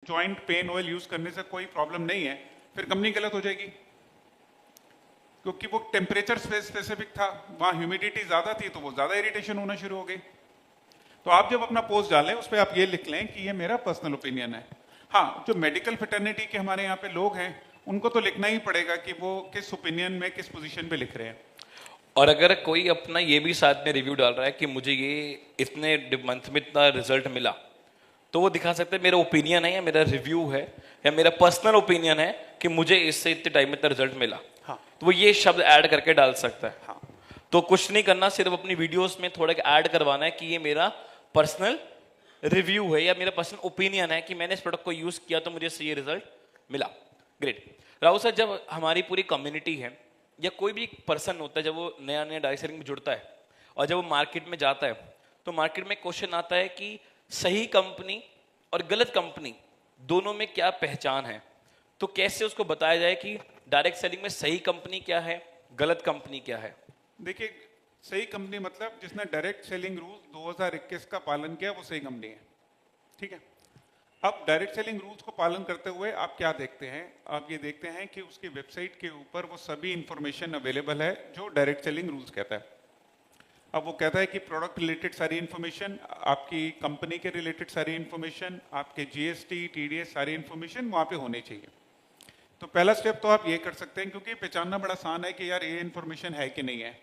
Joint pain oil use करने से कोई प्रॉब्लम नहीं है, फिर कंपनी गलत हो जाएगी, क्योंकि वो टेम्परेचर स्पेसिफिक था, वहां ह्यूमिडिटी ज्यादा थी तो वो ज्यादा इरिटेशन होना शुरू हो गई। तो आप जब अपना पोस्ट डालें उस पर आप ये लिख लें कि ये मेरा पर्सनल ओपिनियन है। हाँ, जो मेडिकल फ्रेटर्निटी के हमारे यहाँ पे लोग हैं उनको तो लिखना ही पड़ेगा कि वो किस ओपिनियन में किस पोजीशन पे लिख रहे हैं। और अगर कोई अपना ये भी साथ में रिव्यू डाल रहा है कि मुझे ये इतने मंथ में इतना रिजल्ट मिला, तो वो दिखा सकते हैं मेरा ओपिनियन है या मेरा रिव्यू है या मेरा पर्सनल ओपिनियन है कि मुझे इससे इतने टाइम में इतना रिजल्ट मिला। हाँ। तो वो ये शब्द ऐड करके डाल सकता है। हाँ। तो कुछ नहीं करना, सिर्फ अपनी वीडियोस में थोड़ा ऐड करवाना है कि ये मेरा पर्सनल रिव्यू है या मेरा पर्सनल ओपिनियन है कि मैंने इस प्रोडक्ट को यूज किया तो मुझे इससे ये रिजल्ट मिला। ग्रेट। राहुल सर, जब हमारी पूरी कम्युनिटी है या कोई भी पर्सन होता है, जब वो नया नया डायरेक्ट सेलिंग में जुड़ता है और जब वो मार्केट में जाता है, तो मार्केट में क्वेश्चन आता है कि सही कंपनी और गलत कंपनी दोनों में क्या पहचान है। तो कैसे उसको बताया जाए कि डायरेक्ट सेलिंग में सही कंपनी क्या है, गलत कंपनी क्या है? देखिए, सही कंपनी मतलब जिसने डायरेक्ट सेलिंग रूल्स 2021 का पालन किया वो सही कंपनी है, ठीक है। अब डायरेक्ट सेलिंग रूल्स को पालन करते हुए आप क्या देखते हैं, आप ये देखते हैं कि उसकी वेबसाइट के ऊपर वो सभी इंफॉर्मेशन अवेलेबल है जो डायरेक्ट सेलिंग रूल्स कहता है। अब वो कहता है कि प्रोडक्ट रिलेटेड सारी इंफॉर्मेशन, आपकी कंपनी के रिलेटेड सारी इंफॉर्मेशन, आपके जीएसटी टीडीएस सारी इंफॉर्मेशन वहाँ पे होनी चाहिए। तो पहला स्टेप तो आप ये कर सकते हैं, क्योंकि पहचानना बड़ा आसान है कि यार ये इंफॉर्मेशन है कि नहीं है।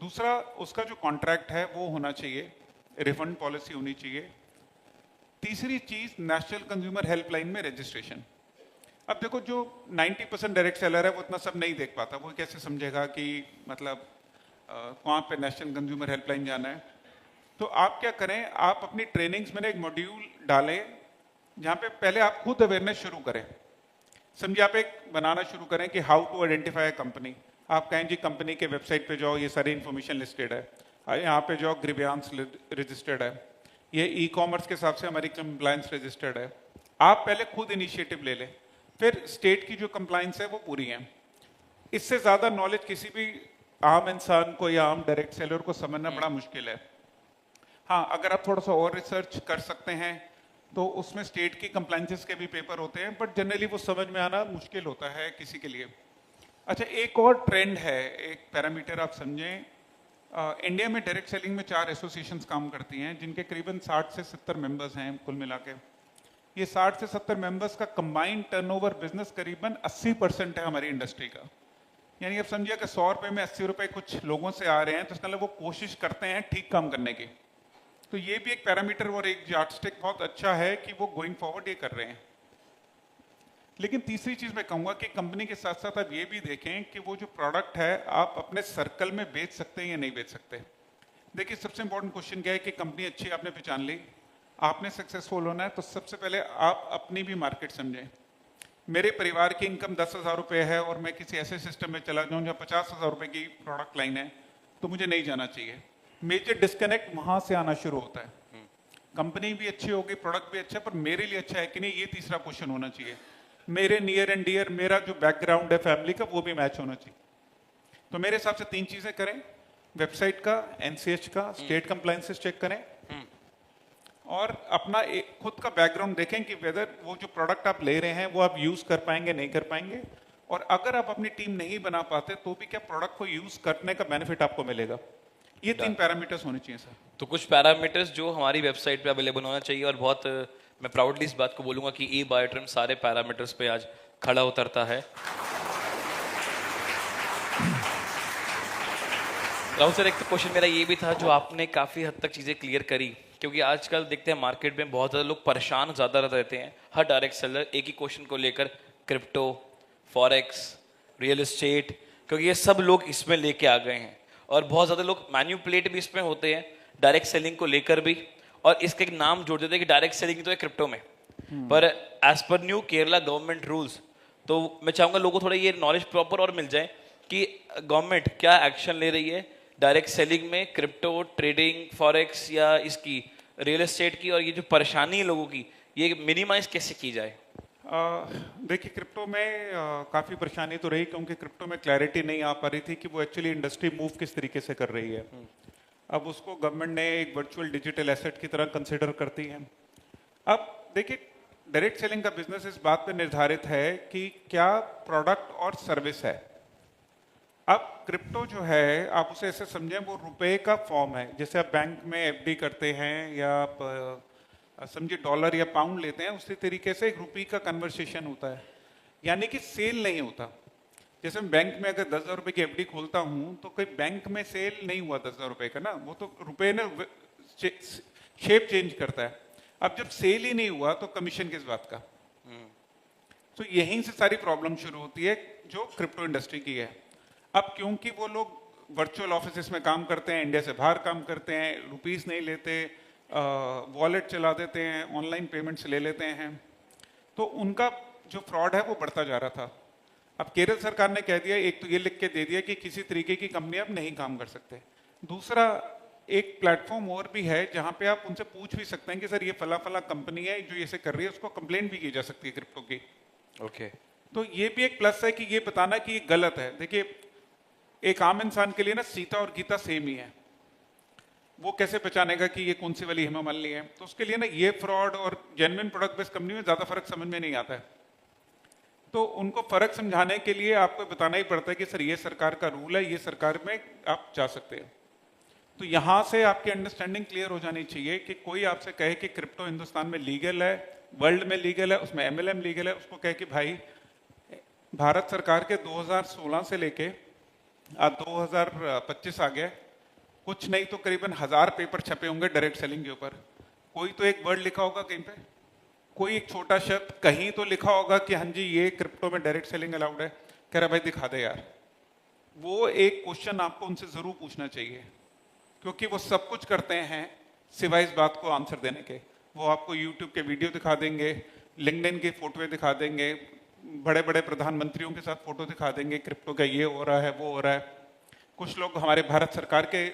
दूसरा, उसका जो कॉन्ट्रैक्ट है वो होना चाहिए, रिफंड पॉलिसी होनी चाहिए। तीसरी चीज, नेशनल कंज्यूमर हेल्पलाइन में रजिस्ट्रेशन। अब देखो, जो 90% डायरेक्ट सेलर है वो इतना सब नहीं देख पाता, वो कैसे समझेगा कि मतलब कहाँ पे नेशनल कंज्यूमर हेल्पलाइन जाना है। तो आप क्या करें, आप अपनी ट्रेनिंग्स में एक मॉड्यूल डालें जहाँ पे पहले आप खुद अवेयरनेस शुरू करें। समझिए, आप एक बनाना शुरू करें कि how to identify a company. आप कहें जी कंपनी के वेबसाइट पे जाओ, ये सारी इन्फॉर्मेशन लिस्टेड है, यहाँ पे जाओ ग्रीवियांस रजिस्टर्ड है, ये ई कॉमर्स के हिसाब से हमारी कंप्लायंस रजिस्टर्ड है। आप पहले खुद इनिशिएटिव ले लें, फिर स्टेट की जो कंप्लायंस है वो पूरी है। इससे ज़्यादा नॉलेज किसी भी आम इंसान को या आम डायरेक्ट सेलर को समझना बड़ा मुश्किल है। हाँ, अगर आप थोड़ा सा और रिसर्च कर सकते हैं तो उसमें स्टेट की कंप्लायंसेस के भी पेपर होते हैं, बट जनरली वो समझ में आना मुश्किल होता है किसी के लिए। अच्छा, एक और ट्रेंड है, एक पैरामीटर आप समझें। इंडिया में डायरेक्ट सेलिंग में 4 एसोसिएशंस काम करती हैं जिनके करीबन 60 से 70 मेंबर्स हैं कुल मिला के। ये 60 से 70 मेंबर्स का कंबाइंड टर्नओवर बिजनेस करीबन 80% है हमारी इंडस्ट्री का। यानी आप समझिए कि 100 रुपये में 80 रुपये कुछ लोगों से आ रहे हैं, तो इसका मतलब वो कोशिश करते हैं ठीक काम करने की। तो ये भी एक पैरामीटर और एक यार्डस्टिक बहुत अच्छा है कि वो गोइंग फॉरवर्ड ये कर रहे हैं। लेकिन तीसरी चीज मैं कहूंगा कि कंपनी के साथ साथ आप ये भी देखें कि वो जो प्रोडक्ट है आप अपने सर्कल में बेच सकते हैं या नहीं बेच सकते। देखिए, सबसे इंपॉर्टेंट क्वेश्चन क्या है कि कंपनी अच्छी आपने पहचान ली, आपने सक्सेसफुल होना है, तो सबसे पहले आप अपनी भी मार्केट समझें। मेरे परिवार की इनकम 10,000 रुपये है और मैं किसी ऐसे सिस्टम में चला जाऊं जहाँ 50,000 रुपये की प्रोडक्ट लाइन है, तो मुझे नहीं जाना चाहिए। मेजर डिस्कनेक्ट वहां से आना शुरू होता है। कंपनी भी अच्छी होगी, प्रोडक्ट भी अच्छा है, पर मेरे लिए अच्छा है कि नहीं, ये तीसरा क्वेश्चन होना चाहिए। मेरे नियर एंड डियर, मेरा जो बैकग्राउंड है फैमिली का, वो भी मैच होना चाहिए। तो मेरे हिसाब से 3 चीजें करें, वेबसाइट का, एनसीएच का, स्टेट कंप्लायंसेस चेक करें और अपना खुद का बैकग्राउंड देखें कि वेदर वो जो प्रोडक्ट आप ले रहे हैं वो आप यूज कर पाएंगे नहीं कर पाएंगे, और अगर आप अपनी टीम नहीं बना पाते तो भी क्या प्रोडक्ट को यूज करने का बेनिफिट आपको मिलेगा। ये 3 पैरामीटर्स होने चाहिए सर। तो कुछ पैरामीटर्स जो हमारी वेबसाइट पे अवेलेबल होना चाहिए, और बहुत मैं प्राउडली इस बात को बोलूंगा कि ई बायोट्रिम सारे पैरामीटर्स पे आज खड़ा उतरता है। राहुल सर, एक तो क्वेश्चन मेरा ये भी था, जो आपने काफी हद तक चीजें क्लियर करी, क्योंकि आजकल देखते हैं मार्केट में बहुत ज्यादा लोग परेशान ज्यादा रहते हैं। हर डायरेक्ट सेलर एक ही क्वेश्चन को लेकर, क्रिप्टो, फॉरेक्स, रियल एस्टेट, क्योंकि ये सब लोग इसमें लेके आ गए हैं, और बहुत ज्यादा लोग मैन्युपुलेट भी इसमें होते हैं डायरेक्ट सेलिंग को लेकर भी, और इसके एक नाम जोड़ देते हैं कि डायरेक्ट सेलिंग तो है क्रिप्टो में। पर as per new Kerala government rules, तो मैं चाहूंगा लोगों को थोड़ा ये नॉलेज प्रॉपर और मिल जाए कि गवर्नमेंट क्या एक्शन ले रही है डायरेक्ट सेलिंग में, क्रिप्टो ट्रेडिंग, फॉरेक्स या इसकी रियल एस्टेट की, और ये जो परेशानी है लोगों की, ये मिनिमाइज कैसे की जाए। देखिए, क्रिप्टो में काफ़ी परेशानी तो रही, क्योंकि क्रिप्टो में क्लैरिटी नहीं आ पा रही थी कि वो एक्चुअली इंडस्ट्री मूव किस तरीके से कर रही है। अब उसको गवर्नमेंट ने एक वर्चुअल डिजिटल एसेट की तरह कंसिडर करती है। अब देखिए, डायरेक्ट सेलिंग का बिजनेस इस बात पे निर्धारित है कि क्या प्रोडक्ट और सर्विस है। अब क्रिप्टो जो है आप उसे ऐसे समझें, वो रुपए का फॉर्म है। जैसे आप बैंक में एफडी करते हैं या आप समझिए डॉलर या पाउंड लेते हैं, उसी तरीके से एक रुपये का कन्वर्सेशन होता है, यानी कि सेल नहीं होता। जैसे मैं बैंक में अगर 10,000 रुपए की एफडी खोलता हूं तो कोई बैंक में सेल नहीं हुआ 10,000 रुपए का ना, वो तो रुपए ने शेप चेंज करता है। अब जब सेल ही नहीं हुआ तो कमीशन किस बात का। तो यहीं से सारी प्रॉब्लम शुरू होती है जो क्रिप्टो इंडस्ट्री की है। अब क्योंकि वो लोग वर्चुअल ऑफिस में काम करते हैं, इंडिया से बाहर काम करते हैं, रुपीस नहीं लेते, वॉलेट चला देते हैं, ऑनलाइन पेमेंट्स ले लेते हैं, तो उनका जो फ्रॉड है वो बढ़ता जा रहा था। अब केरल सरकार ने कह दिया, एक तो ये लिख के दे दिया कि किसी तरीके की कंपनी अब नहीं काम कर सकते। दूसरा, एक प्लेटफॉर्म और भी है जहां पे आप उनसे पूछ भी सकते हैं कि सर ये फला फला कंपनी है जो ये कर रही है, उसको कंप्लेन भी की जा सकती है क्रिप्टो की। ओके। तो ये भी एक प्लस है कि ये बताना कि ये गलत है। देखिए, एक आम इंसान के लिए ना सीता और गीता सेम ही है, वो कैसे पहचानेगा कि ये कौन सी वाली हेमा मालिनी है। तो उसके लिए ना ये फ्रॉड और जेन्युइन प्रोडक्ट बेस्ड कंपनी में ज्यादा फर्क समझ में नहीं आता है। तो उनको फर्क समझाने के लिए आपको बताना ही पड़ता है कि सर ये सरकार का रूल है, ये सरकार में आप जा सकते हैं। तो यहां से आपकी अंडरस्टैंडिंग क्लियर हो जानी चाहिए कि कोई आपसे कहे कि क्रिप्टो हिंदुस्तान में लीगल है, वर्ल्ड में लीगल है, उसमें एमएलएम लीगल है, उसको कहे कि भाई भारत सरकार के 2016 से लेके आज 2025 आ गया, कुछ नहीं तो करीबन 1000 पेपर छपे होंगे डायरेक्ट सेलिंग के ऊपर। कोई तो एक वर्ड लिखा होगा कहीं पे, कोई एक छोटा शब्द कहीं तो लिखा होगा कि हाँ जी ये क्रिप्टो में डायरेक्ट सेलिंग अलाउड है। कह रहा भाई दिखा दे यार। वो एक क्वेश्चन आपको उनसे जरूर पूछना चाहिए, क्योंकि वो सब कुछ करते हैं सिवाय इस बात को आंसर देने के। वो आपको यूट्यूब के वीडियो दिखा देंगे, लिंक्डइन की फोटो दिखा देंगे, बड़े बड़े प्रधानमंत्रियों के साथ फोटो दिखा देंगे, क्रिप्टो का ये हो रहा है वो हो रहा है। कुछ लोग हमारे भारत सरकार के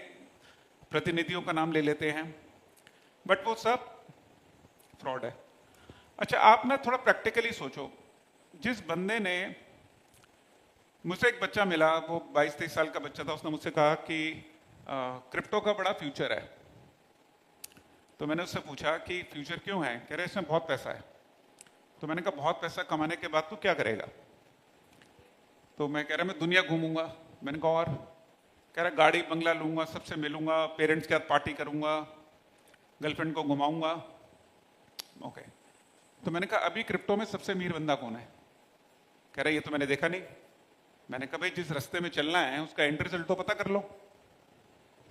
प्रतिनिधियों का नाम ले लेते हैं, बट वो सब फ्रॉड है। अच्छा, आप ना थोड़ा प्रैक्टिकली सोचो। जिस बंदे ने, मुझसे एक बच्चा मिला, वो 22-23 साल का बच्चा था, उसने मुझसे कहा कि क्रिप्टो का बड़ा फ्यूचर है। तो मैंने उससे पूछा कि फ्यूचर क्यों है। कह रहे इसमें बहुत पैसा है। तो मैंने कहा बहुत पैसा कमाने के बाद तू क्या करेगा। तो मैं कह रहा मैं दुनिया घूमूंगा। मैंने कहा और। कह रहा गाड़ी बंगला लूंगा, सबसे मिलूंगा, पेरेंट्स के साथ पार्टी करूंगा, गर्लफ्रेंड को घुमाऊंगा। ओके। तो मैंने कहा अभी क्रिप्टो में सबसे अमीर बंदा कौन है। कह रहा ये तो मैंने देखा नहीं। मैंने कहा भाई जिस रास्ते में चलना है उसका एंड रिजल्ट तो पता कर लो।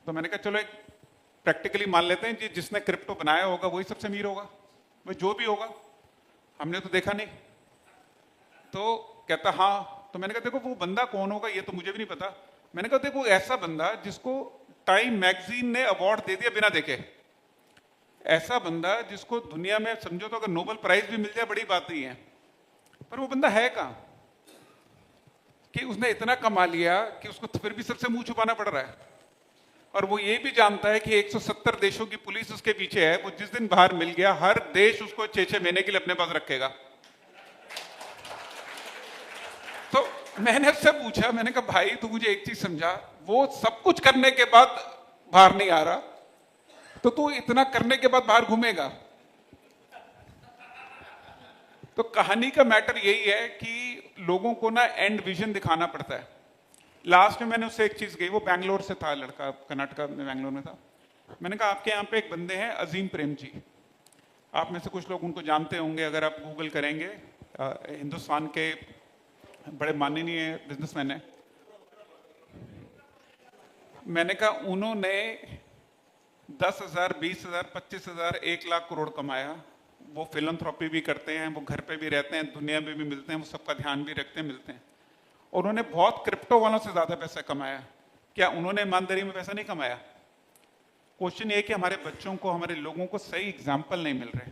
तो मैंने कहा चलो एक प्रैक्टिकली मान लेते हैं कि जिसने क्रिप्टो बनाया होगा वही सबसे अमीर होगा, वही जो भी होगा, हमने तो देखा नहीं। तो कहता हाँ। तो मैंने कहा देखो वो बंदा कौन होगा ये तो मुझे भी नहीं पता। मैंने कहा देखो ऐसा बंदा जिसको टाइम मैगजीन ने अवार्ड दे दिया बिना देखे, ऐसा बंदा जिसको दुनिया में समझो तो अगर नोबेल प्राइज भी मिल जाए बड़ी बात नहीं है, पर वो बंदा है कहां कि उसने इतना कमा लिया कि उसको फिर भी सबसे मुंह छुपाना पड़ रहा है। और वो ये भी जानता है कि 170 देशों की पुलिस उसके पीछे है। वो जिस दिन बाहर मिल गया हर देश उसको 6-6 महीने के लिए अपने पास रखेगा। तो मैंने उससे पूछा, मैंने कहा भाई तू मुझे एक चीज समझा, वो सब कुछ करने के बाद बाहर नहीं आ रहा तो तू इतना करने के बाद बाहर घूमेगा। तो कहानी का मैटर यही है कि लोगों को ना एंड विजन दिखाना पड़ता है। लास्ट में मैंने उससे एक चीज कही, वो बैंगलोर से था लड़का, कर्नाटका में बैंगलोर में था। मैंने कहा आपके यहाँ पे एक बंदे हैं अजीम प्रेम जी, आप में से कुछ लोग उनको जानते होंगे अगर आप गूगल करेंगे। हिंदुस्तान के बड़े माननीय बिजनेसमैन है। मैंने कहा उन्होंने 10,000, 20,000, 25,000, 1 लाख करोड़ कमाया। वो फिलंथ्रॉपी भी करते हैं, वो घर पे भी रहते हैं, दुनिया में भी मिलते हैं, वो सबका ध्यान भी रखते हैं, मिलते हैं। उन्होंने बहुत क्रिप्टो वालों से ज्यादा पैसा कमाया। क्या उन्होंने ईमानदारी में पैसा नहीं कमाया? क्वेश्चन ये है कि हमारे बच्चों को, हमारे लोगों को सही एग्जाम्पल नहीं मिल रहे।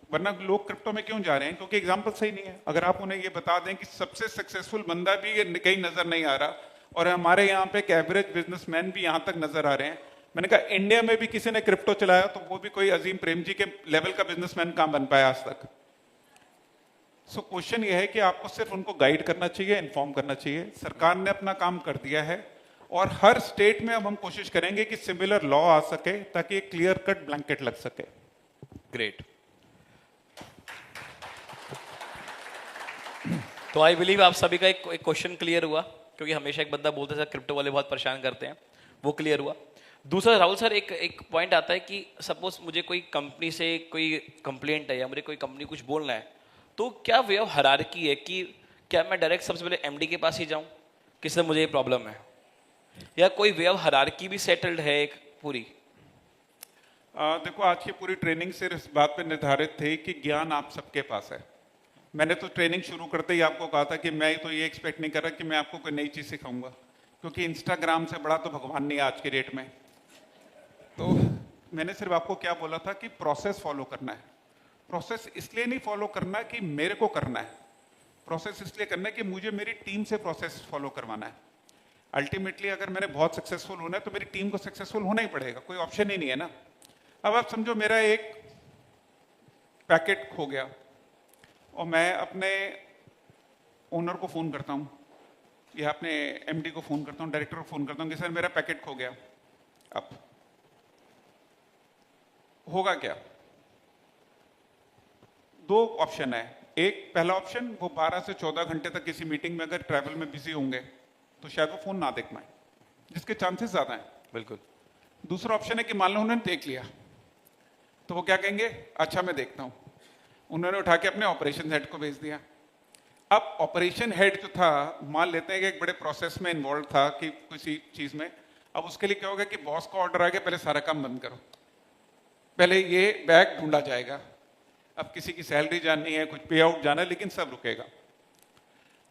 वरना लोग क्रिप्टो में क्यों जा रहे हैं? क्योंकि एग्जाम्पल सही नहीं है। अगर आप उन्हें ये बता दें कि सबसे सक्सेसफुल बंदा भी कहीं नजर नहीं आ रहा और हमारे यहाँ पे एक एवरेज बिजनेसमैन भी यहाँ तक नजर आ रहे हैं। मैंने कहा इंडिया में भी किसी ने क्रिप्टो चलाया तो वो भी कोई अजीम प्रेम जी के लेवल का बिजनेसमैन कहां बन पाया आज तक। सो क्वेश्चन ये है कि आपको सिर्फ उनको गाइड करना चाहिए, इन्फॉर्म करना चाहिए। सरकार ने अपना काम कर दिया है और हर स्टेट में अब हम कोशिश करेंगे कि सिमिलर लॉ आ सके ताकि एक क्लियर कट ब्लैंकेट लग सके। ग्रेट। तो आई बिलीव आप सभी का एक क्वेश्चन क्लियर हुआ, क्योंकि हमेशा एक बंदा बोलता था क्रिप्टो वाले बहुत परेशान करते हैं, वो क्लियर हुआ। दूसरा राहुल सर, एक एक पॉइंट आता है कि सपोज मुझे कोई कंपनी से कोई कंप्लेंट है या मुझे कोई कंपनी कुछ बोलना है, तो क्या वे ऑफ हायरार्की है कि क्या मैं डायरेक्ट सबसे पहले एमडी के पास ही जाऊं कि सर मुझे ये प्रॉब्लम है, या कोई वे ऑफ हायरार्की भी सेटल्ड है एक पूरी? देखो, आज की पूरी ट्रेनिंग सिर्फ इस बात पे निर्धारित थी कि ज्ञान आप सबके पास है। मैंने तो ट्रेनिंग शुरू करते ही आपको कहा था कि मैं तो ये एक्सपेक्ट नहीं कर रहा कि मैं आपको कोई नई चीज़ सिखाऊंगा, क्योंकि इंस्टाग्राम से बड़ा तो भगवान नहीं है आज के डेट में। तो मैंने सिर्फ आपको क्या बोला था कि प्रोसेस फॉलो करना है। प्रोसेस इसलिए नहीं फॉलो करना कि मेरे को करना है, प्रोसेस इसलिए करना है कि मुझे मेरी टीम से प्रोसेस फॉलो करवाना है। अल्टीमेटली अगर मैंने बहुत सक्सेसफुल होना है तो मेरी टीम को सक्सेसफुल होना ही पड़ेगा, कोई ऑप्शन ही नहीं है ना। अब आप समझो मेरा एक पैकेट खो गया और मैं अपने ओनर को फ़ोन करता हूँ या अपने एमडी को फ़ोन करता हूँ, डायरेक्टर को फ़ोन करता हूँ कि सर मेरा पैकेट खो गया। अब होगा क्या? दो ऑप्शन है। एक पहला ऑप्शन, वो 12 से 14 घंटे तक किसी मीटिंग में अगर ट्रैवल में बिजी होंगे तो शायद वो फ़ोन ना देख पाए, जिसके चांसेस ज़्यादा हैं। बिल्कुल। दूसरा ऑप्शन है कि मान लो उन्होंने देख लिया, तो वो क्या कहेंगे, अच्छा मैं देखता हूँ। उन्होंने उठा के अपने ऑपरेशन हेड को भेज दिया। अब ऑपरेशन हेड जो था, मान लेते हैं कि एक बड़े प्रोसेस में इन्वॉल्व था कि किसी चीज़ में, अब उसके लिए क्या होगा कि बॉस का ऑर्डर आ गया, पहले सारा काम बंद करो, पहले ये बैग ढूंढा जाएगा। अब किसी की सैलरी जाननी है, कुछ पे आउट जाना है, लेकिन सब रुकेगा।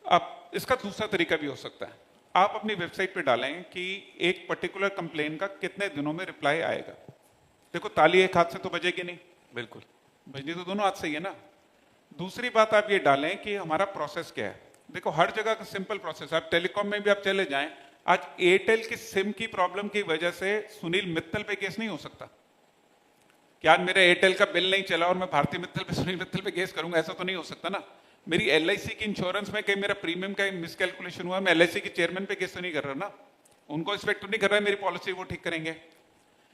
अब इसका दूसरा तरीका भी हो सकता है, आप अपनी वेबसाइट पे डालें कि एक पर्टिकुलर कंप्लेन का कितने दिनों में रिप्लाई आएगा। देखो, ताली एक हाथ से तो बजेगी नहीं, बिल्कुल बजनी तो दोनों हाथ से ही है ना। दूसरी बात आप ये डालें कि हमारा प्रोसेस क्या है। देखो, हर जगह का सिंपल प्रोसेस, आप टेलीकॉम में भी आप चले जाएं, आज एयरटेल की सिम की प्रॉब्लम की वजह से सुनील मित्तल पे केस नहीं हो सकता। क्या आज मेरा एयरटेल का बिल नहीं चला और मैं भारतीय मित्तल पे, सुनील मित्तल पे केस करूंगा? ऐसा तो नहीं हो सकता ना। मेरी एलआईसी की इंश्योरेंस में कहीं मेरा प्रीमियम का मिसकैलकुलेशन हुआ, मैं एलआईसी के चेयरमैन पे केस तो नहीं कर रहा ना, उनको एक्सपेक्ट तो नहीं कर रहा है मेरी पॉलिसी वो ठीक करेंगे।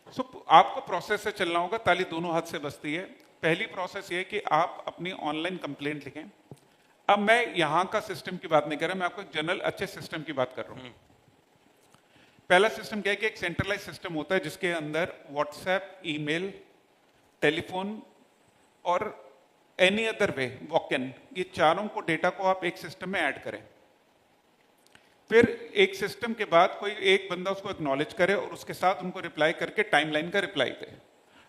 आपको प्रोसेस से चलना होगा, ताली दोनों हाथ से बजती है। पहली प्रोसेस ये कि आप अपनी ऑनलाइन कंप्लेंट लिखें। अब मैं यहां का सिस्टम की बात नहीं कर रहा, मैं आपको जनरल अच्छे सिस्टम की बात कर रहा हूं। पहला सिस्टम क्या है कि एक सेंट्रलाइज सिस्टम होता है जिसके अंदर व्हाट्सएप, ईमेल, टेलीफोन और any other way, walk in, ये चारों को डेटा को आप एक सिस्टम में ऐड करें। फिर एक सिस्टम के बाद कोई एक बंदा उसको एक्नॉलेज करे और उसके साथ उनको रिप्लाई करके टाइमलाइन का रिप्लाई दे।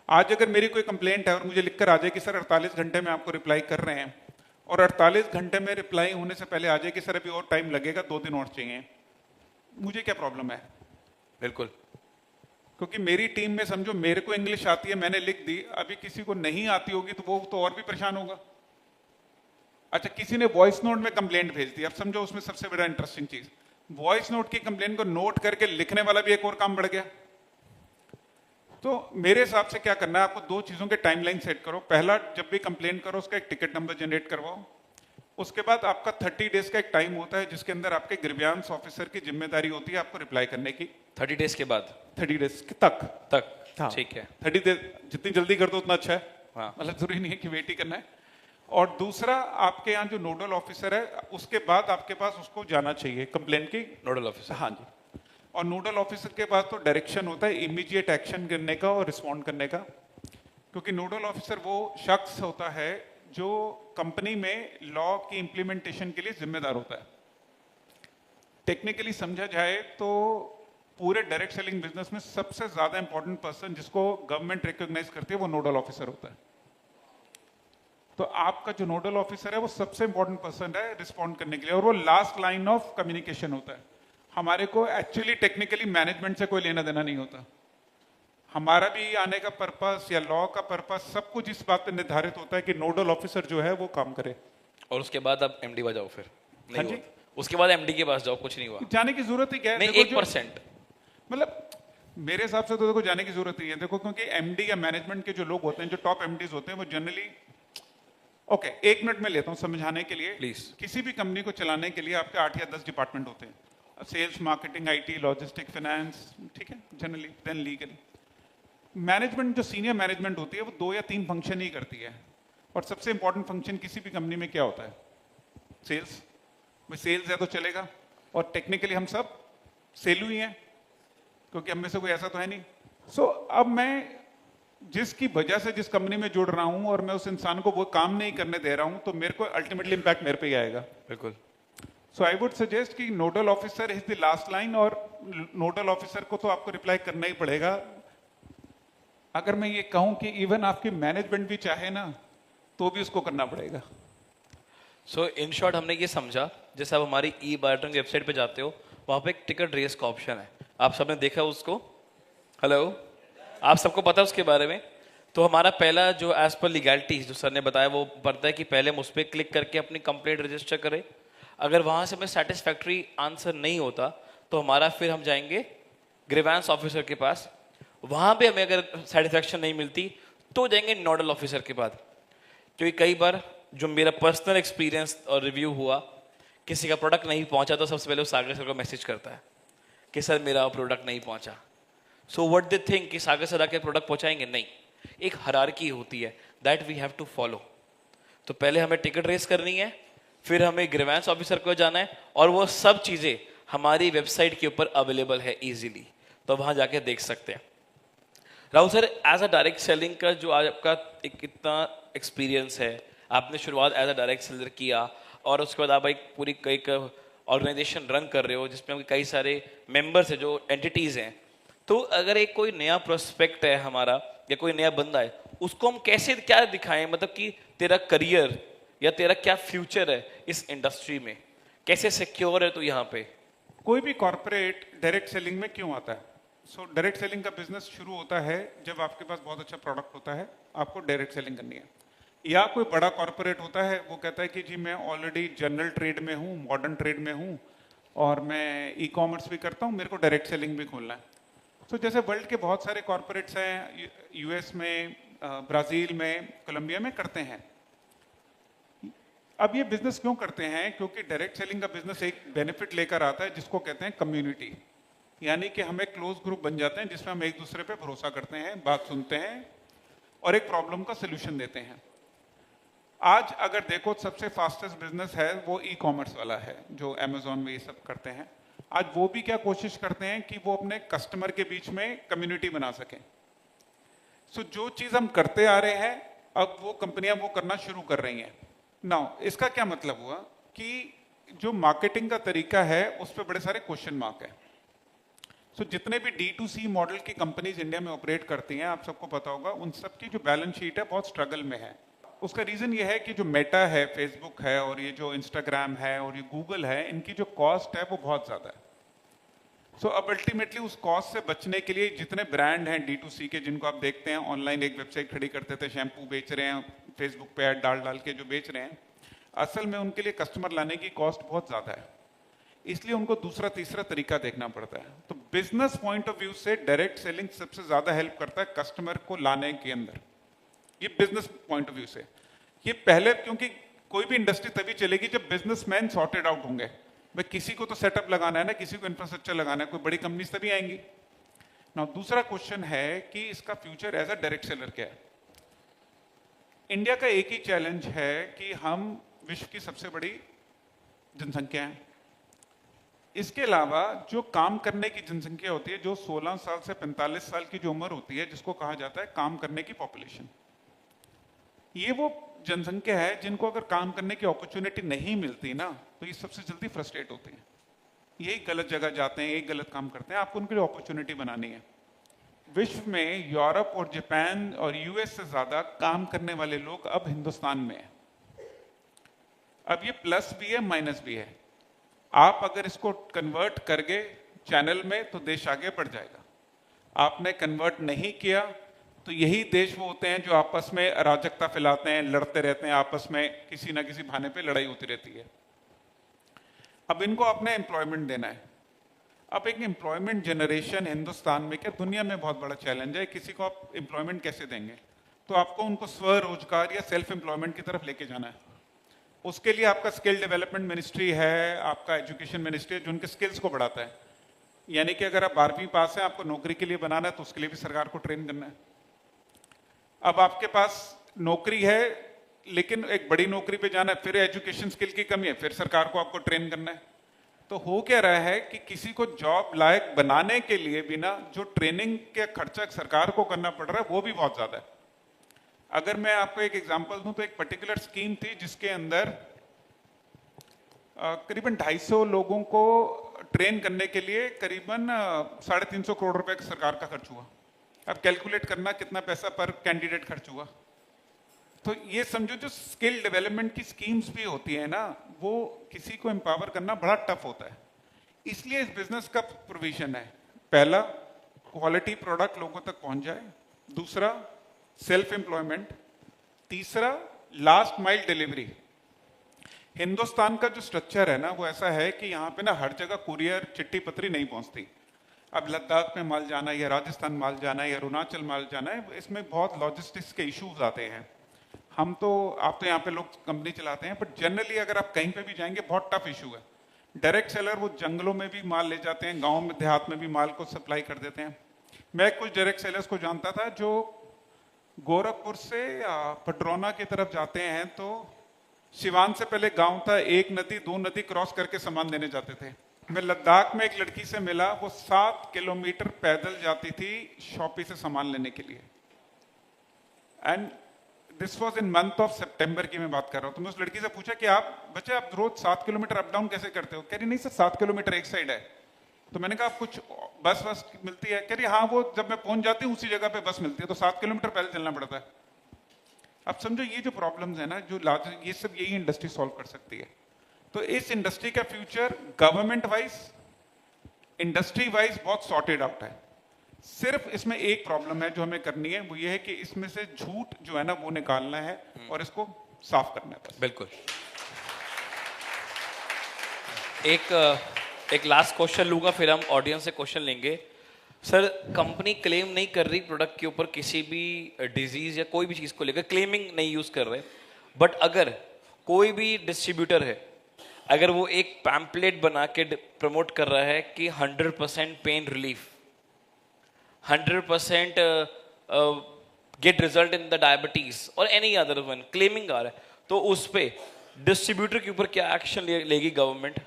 आज अगर मेरी कोई कंप्लेंट है और मुझे लिखकर आ जाए कि सर 48 घंटे में आपको रिप्लाई कर रहे हैं, और 48 घंटे में रिप्लाई होने से पहले आ जाए कि सर अभी और टाइम लगेगा, 2 दिन और चाहिए, मुझे क्या प्रॉब्लम है? बिल्कुल। क्योंकि मेरी टीम में समझो मेरे को इंग्लिश आती है, मैंने लिख दी, अभी किसी को नहीं आती होगी तो वो तो और भी परेशान होगा। अच्छा, किसी ने वॉइस नोट में कंप्लेंट भेज दी, अब समझो उसमें सबसे बड़ा इंटरेस्टिंग चीज, वॉइस नोट की कंप्लेंट को नोट करके लिखने वाला भी एक और काम बढ़ गया। तो मेरे हिसाब से क्या करना है, आपको दो चीजों के टाइमलाइन सेट करो। पहला, जब भी कंप्लेंट करो उसका एक टिकट नंबर जनरेट करवाओ। उसके बाद आपका 30 डेज का एक टाइम होता है जिसके अंदर आपके ग्रीवियांस ऑफिसर की जिम्मेदारी होती है आपको रिप्लाई करने की। 30 डेज के बाद? 30 डेज तक। तक, ठीक है। 30 डेज जितनी जल्दी कर दो उतना अच्छा है, हाँ। मतलब जरूरी नहीं है कि वेट ही करना है। और दूसरा, आपके यहाँ जो नोडल ऑफिसर है उसके बाद आपके पास उसको जाना चाहिए कंप्लेंट की। Nodal officer? हाँ जी। और नोडल ऑफिसर के पास तो डायरेक्शन होता है इमीडिएट एक्शन करने का और रिस्पॉन्ड करने का, क्योंकि नोडल ऑफिसर वो शख्स होता है जो कंपनी में लॉ की इंप्लीमेंटेशन के लिए जिम्मेदार होता है। टेक्निकली समझा जाए तो पूरे डायरेक्ट सेलिंग बिजनेस में सबसे ज्यादा इंपॉर्टेंट पर्सन जिसको गवर्नमेंट रिकॉग्नाइज करती है वो नोडल ऑफिसर होता है। तो आपका जो नोडल ऑफिसर है वो सबसे इंपॉर्टेंट पर्सन है रिस्पॉन्ड करने के लिए, और वो लास्ट लाइन ऑफ कम्युनिकेशन होता है। हमारे को एक्चुअली टेक्निकली मैनेजमेंट से कोई लेना देना नहीं होता। हमारा भी आने का पर्पस या लॉ का पर्पस सब कुछ इस बात पर निर्धारित होता है कि नोडल ऑफिसर जो है वो काम करे। और उसके बाद आप एमडी पर जाओ, फिर हाँ नहीं जी। हुआ। उसके बाद एमडी के पास जाओ, कुछ नहीं हुआ। जाने की जरूरत ही क्या है? नहीं, देखो 1%। मतलब मेरे हिसाब से तो देखो जाने की जरूरत नहीं है। देखो, क्योंकि एमडी या मैनेजमेंट के जो लोग होते हैं, जो टॉप एमडीज होते हैं, वो जनरली ओके, 1 मिनट में लेता हूं समझाने के लिए। प्लीज। किसी भी कंपनी को चलाने के लिए आपके 8 या 10 डिपार्टमेंट होते हैं, sales, marketing, IT, logistic, finance, ठीक है, जनरली, देन लीगली। मैनेजमेंट जो सीनियर मैनेजमेंट होती है वो 2 या 3 फंक्शन ही करती है। और सबसे इंपॉर्टेंट फंक्शन किसी भी कंपनी में क्या होता है? सेल्स, भाई सेल्स है तो चलेगा, और टेक्निकली हम सब सेलू ही हैं, क्योंकि हम में से कोई ऐसा तो है नहीं। सो अब मैं जिसकी वजह से जिस कंपनी में जुड़ रहा हूं और मैं उस इंसान को वो काम नहीं करने दे रहा हूं, तो मेरे को अल्टीमेटली इम्पैक्ट मेरे पे ही आएगा। बिल्कुल। सो आई वुड सजेस्ट कि nodal officer is the last line, और नोडल ऑफिसर को तो आपको रिप्लाई करना ही पड़ेगा। अगर मैं ये कहूं कि इवन आपकी मैनेजमेंट भी चाहे ना, तो भी उसको करना पड़ेगा। सो इन शॉर्ट हमने ये समझा, जैसे आप हमारी ई बायोट्रन की वेबसाइट पे जाते हो, वहाँ पे एक टिकट रेस का ऑप्शन है, आप सबने देखा उसको? हेलो, आप सबको पता है उसके बारे में? तो हमारा पहला जो एज पर लीगैलिटी जो सर ने बताया वो पड़ता है कि पहले हम उस पर क्लिक करके अपनी कंप्लेंट रजिस्टर करें। अगर वहाँ से हमें सेटिस्फैक्ट्री आंसर नहीं होता तो हमारा फिर हम जाएंगे ग्रीवेंस ऑफिसर के पास, वहाँ पे हमें अगर सेटिस्फैक्शन नहीं मिलती तो जाएंगे नोडल ऑफिसर के पास। क्योंकि कई बार जो मेरा पर्सनल एक्सपीरियंस और रिव्यू हुआ, किसी का प्रोडक्ट नहीं पहुंचा तो सबसे पहले वो सागर सर को मैसेज करता है कि सर मेरा प्रोडक्ट नहीं पहुंचा। सो व्हाट दे थिंक कि सागर सर आके प्रोडक्ट पहुंचाएंगे? नहीं, एक हायरार्की होती है that we have to follow. तो पहले हमें टिकट रेस करनी है, फिर हमें ग्रीवेंस ऑफिसर को जाना है, और वो सब चीज़ें हमारी वेबसाइट के ऊपर अवेलेबल है इजीली, तो वहाँ जाके देख सकते हैं। Rahul sir, as a direct selling का जो आज आपका एक इतना एक्सपीरियंस है, आपने शुरुआत एज अ डायरेक्ट सेलर किया और उसके बाद आप एक पूरी एक ऑर्गेनाइजेशन रन कर रहे हो जिसमें कई सारे मेंबर्स हैं जो एंटिटीज़ हैं। तो अगर एक कोई नया प्रोस्पेक्ट है हमारा या कोई नया बंदा है, उसको हम कैसे क्या दिखाएं, मतलब कि तेरा करियर या तेरा क्या फ्यूचर है इस इंडस्ट्री में, कैसे सिक्योर है तू यहाँ पे? कोई भी कॉर्पोरेट डायरेक्ट सेलिंग में क्यों आता है? सो डायरेक्ट सेलिंग का बिजनेस शुरू होता है जब आपके पास बहुत अच्छा प्रोडक्ट होता है, आपको डायरेक्ट सेलिंग करनी है। या कोई बड़ा कॉर्पोरेट होता है, वो कहता है कि जी मैं ऑलरेडी जनरल ट्रेड में हूँ, मॉडर्न ट्रेड में हूँ, और मैं ई कॉमर्स भी करता हूँ, मेरे को डायरेक्ट सेलिंग भी खोलना है। तो जैसे वर्ल्ड के बहुत सारे कॉर्पोरेट्स हैं, यूएस में, ब्राज़ील में, कोलंबिया में करते हैं। अब ये बिजनेस क्यों करते हैं? क्योंकि डायरेक्ट सेलिंग का बिजनेस एक बेनिफिट लेकर आता है जिसको कहते हैं कम्युनिटी, यानी कि हम एक क्लोज ग्रुप बन जाते हैं जिसमें हम एक दूसरे पे भरोसा करते हैं, बात सुनते हैं और एक प्रॉब्लम का सोल्यूशन देते हैं। आज अगर देखो सबसे फास्टेस्ट बिजनेस है वो ई कॉमर्स वाला है, जो अमेजोन में ये सब करते हैं। आज वो भी क्या कोशिश करते हैं कि वो अपने कस्टमर के बीच में कम्युनिटी बना सकें। सो जो चीज़ हम करते आ रहे हैं, अब वो कंपनियां वो करना शुरू कर रही हैं। नाउ इसका क्या मतलब हुआ कि जो मार्केटिंग का तरीका है उस पर बड़े सारे क्वेश्चन मार्क है। सो जितने भी D2C मॉडल की कंपनीज इंडिया में ऑपरेट करती हैं, आप सबको पता होगा, उन सब की जो बैलेंस शीट है बहुत स्ट्रगल में है। उसका रीजन ये है कि जो मेटा है, फेसबुक है, और ये जो इंस्टाग्राम है और ये गूगल है, इनकी जो कॉस्ट है वो बहुत ज्यादा है। सो अब अल्टीमेटली उस कॉस्ट से बचने के लिए जितने ब्रांड हैं D2C के, जिनको आप देखते हैं ऑनलाइन एक वेबसाइट खड़ी करते थे, शैम्पू बेच रहे हैं, फेसबुक पे ऐड डाल डाल के जो बेच रहे हैं, असल में उनके लिए कस्टमर लाने की कॉस्ट बहुत ज्यादा है। इसलिए उनको दूसरा तीसरा तरीका देखना पड़ता है। तो बिजनेस पॉइंट ऑफ व्यू से डायरेक्ट सेलिंग सबसे ज्यादा हेल्प करता है कस्टमर को लाने के अंदर। ये बिजनेस पॉइंट ऑफ व्यू से ये पहले, क्योंकि कोई भी इंडस्ट्री तभी चलेगी जब बिजनेसमैन सॉर्टेड आउट होंगे। भाई किसी को तो सेटअप लगाना है ना, किसी को इंफ्रास्ट्रक्चर लगाना है, कोई बड़ी कंपनी तभी आएंगी ना। दूसरा क्वेश्चन है कि इसका future as a direct seller क्या है। इंडिया का एक ही चैलेंज है कि हम विश्व की सबसे बड़ी जनसंख्या है। इसके अलावा जो काम करने की जनसंख्या होती है, जो 16 साल से 45 साल की जो उम्र होती है, जिसको कहा जाता है काम करने की पॉपुलेशन, ये वो जनसंख्या है जिनको अगर काम करने की अपॉर्चुनिटी नहीं मिलती ना, तो ये सबसे जल्दी फ्रस्ट्रेट होते हैं, यही गलत जगह जाते हैं, यही गलत काम करते हैं। आपको उनके लिए अपॉर्चुनिटी बनानी है। विश्व में यूरोप और जापान और यूएस से ज्यादा काम करने वाले लोग अब हिंदुस्तान में हैं। अब ये प्लस भी है, माइनस भी है। आप अगर इसको कन्वर्ट कर गए चैनल में तो देश आगे बढ़ जाएगा। आपने कन्वर्ट नहीं किया तो यही देश वो होते हैं जो आपस में अराजकता फैलाते हैं, लड़ते रहते हैं, आपस में किसी ना किसी बहाने पे लड़ाई होती रहती है। अब इनको आपने एम्प्लॉयमेंट देना है। अब एक एम्प्लॉयमेंट जनरेशन हिंदुस्तान में, क्या दुनिया में, बहुत बड़ा चैलेंज है। किसी को आप एम्प्लॉयमेंट कैसे देंगे? तो आपको उनको स्वरोजगार या सेल्फ एम्प्लॉयमेंट की तरफ लेके जाना है। उसके लिए आपका स्किल डेवलपमेंट मिनिस्ट्री है, आपका एजुकेशन मिनिस्ट्री है, जो उनके स्किल्स को बढ़ाता है। यानी कि अगर आप 12वीं पास हैं, आपको नौकरी के लिए बनाना है, तो उसके लिए भी सरकार को ट्रेन करना है। अब आपके पास नौकरी है, लेकिन एक बड़ी नौकरी पे जाना है, फिर एजुकेशन स्किल की कमी है, फिर सरकार को आपको ट्रेन करना है। तो हो क्या रहा है कि किसी को जॉब लायक बनाने के लिए भी ना जो ट्रेनिंग के खर्चा सरकार को करना पड़ रहा है वो भी बहुत ज्यादा है। अगर मैं आपको एक एग्जांपल दूं तो एक पर्टिकुलर स्कीम थी जिसके अंदर करीबन 250 लोगों को ट्रेन करने के लिए करीबन 350 करोड़ रुपए सरकार का खर्च हुआ। अब कैलकुलेट करना कितना पैसा पर कैंडिडेट खर्च हुआ। तो ये समझो जो स्किल डेवलपमेंट की स्कीम्स भी होती है ना, वो किसी को एम्पावर करना बड़ा टफ होता है। इसलिए इस बिजनेस का प्रोविजन है, पहला क्वालिटी प्रोडक्ट लोगों तक पहुंच जाए, दूसरा सेल्फ एम्प्लॉयमेंट, तीसरा लास्ट माइल डिलीवरी। हिंदुस्तान का जो स्ट्रक्चर है ना वो ऐसा है कि यहाँ पे ना हर जगह कुरियर चिट्ठी पत्री नहीं पहुंचती। अब लद्दाख में माल जाना है या राजस्थान माल जाना है या अरुणाचल माल जाना है, इसमें बहुत लॉजिस्टिक्स के इश्यूज आते हैं। आप तो यहाँ पे लोग कंपनी चलाते हैं, बट जनरली अगर आप कहीं पे भी जाएंगे बहुत टफ इशू है। डायरेक्ट सेलर वो जंगलों में भी माल ले जाते हैं, गाँव में देहात में भी माल को सप्लाई कर देते हैं। मैं कुछ डायरेक्ट सेलर्स को जानता था जो गोरखपुर से पडरौना की तरफ जाते हैं, तो सिवान से पहले गांव था, एक नदी दो नदी क्रॉस करके सामान देने जाते थे। मैं लद्दाख में एक लड़की से मिला, वो 7 किलोमीटर पैदल जाती थी शॉपी से सामान लेने के लिए। And this was in month of September की मैं बात कर रहा हूँ। तो मैं उस लड़की से पूछा कि आप रोज 7 किलोमीटर अप डाउन कैसे करते हो? कह रही नहीं सर, 7 किलोमीटर एक साइड है। तो मैंने कहा कुछ बस मिलती है? कह रही हाँ, वो जब मैं पहुंच जाती हूँ उसी जगह पे बस मिलती है, तो 7 किलोमीटर पैदल चलना पड़ता है। अब समझो ये जो प्रॉब्लम्स है ना, जो ये सब यही इंडस्ट्री सॉल्व कर सकती है। तो इस इंडस्ट्री का future government wise, industry wise बहुत सॉर्टेड आउट है। सिर्फ इसमें एक प्रॉब्लम है जो हमें करनी है, वो ये है कि इसमें से झूठ जो है ना वो निकालना है और इसको साफ करना है बस। बिल्कुल। एक लास्ट क्वेश्चन लूंगा, फिर हम ऑडियंस से क्वेश्चन लेंगे। सर, कंपनी क्लेम नहीं कर रही प्रोडक्ट के ऊपर किसी भी डिजीज या कोई भी चीज को लेकर, क्लेमिंग नहीं यूज कर रहे, बट अगर कोई भी डिस्ट्रीब्यूटर है, अगर वो एक पैम्पलेट बना के प्रमोट कर रहा है कि 100% pain relief, 100% get result in the diabetes और एनी अदर वन, क्लेमिंग आ रहा है, तो उस पे डिस्ट्रीब्यूटर के ऊपर क्या एक्शन लेगी गवर्नमेंट,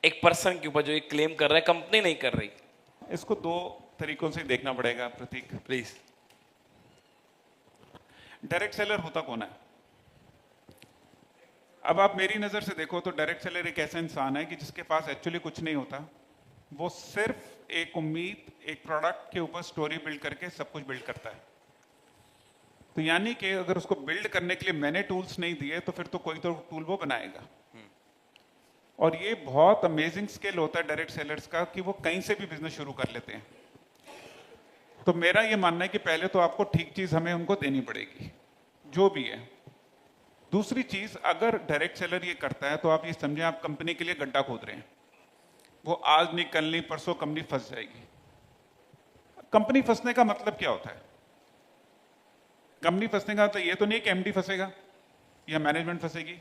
एक पर्सन के ऊपर जो एक क्लेम कर रहा है, कंपनी नहीं कर रही? इसको दो तरीकों से देखना पड़ेगा प्रतीक, प्लीज। डायरेक्ट सेलर होता कौन है? अब आप मेरी नजर से देखो तो डायरेक्ट सेलर एक ऐसा इंसान है कि जिसके पास एक्चुअली कुछ नहीं होता, वो सिर्फ एक उम्मीद, एक प्रोडक्ट के ऊपर स्टोरी बिल्ड करके सब कुछ बिल्ड करता है। तो यानी कि अगर उसको बिल्ड करने के लिए मैंने टूल्स नहीं दिए तो फिर तो कोई तो टूल वो बनाएगा। और ये बहुत अमेजिंग स्किल होता है डायरेक्ट सेलर्स का कि वो कहीं से भी बिजनेस शुरू कर लेते हैं। तो मेरा ये मानना है कि पहले तो आपको ठीक चीज हमें उनको देनी पड़ेगी जो भी है। दूसरी चीज, अगर डायरेक्ट सेलर ये करता है तो आप ये समझें आप कंपनी के लिए गड्ढा खोद रहे हैं। वो आज नहीं कल नहीं परसों कंपनी फंस जाएगी। कंपनी फंसने का मतलब क्या होता है? कंपनी फंसने का तो ये तो नहीं कि एमडी फंसेगा या मैनेजमेंट फंसेगी।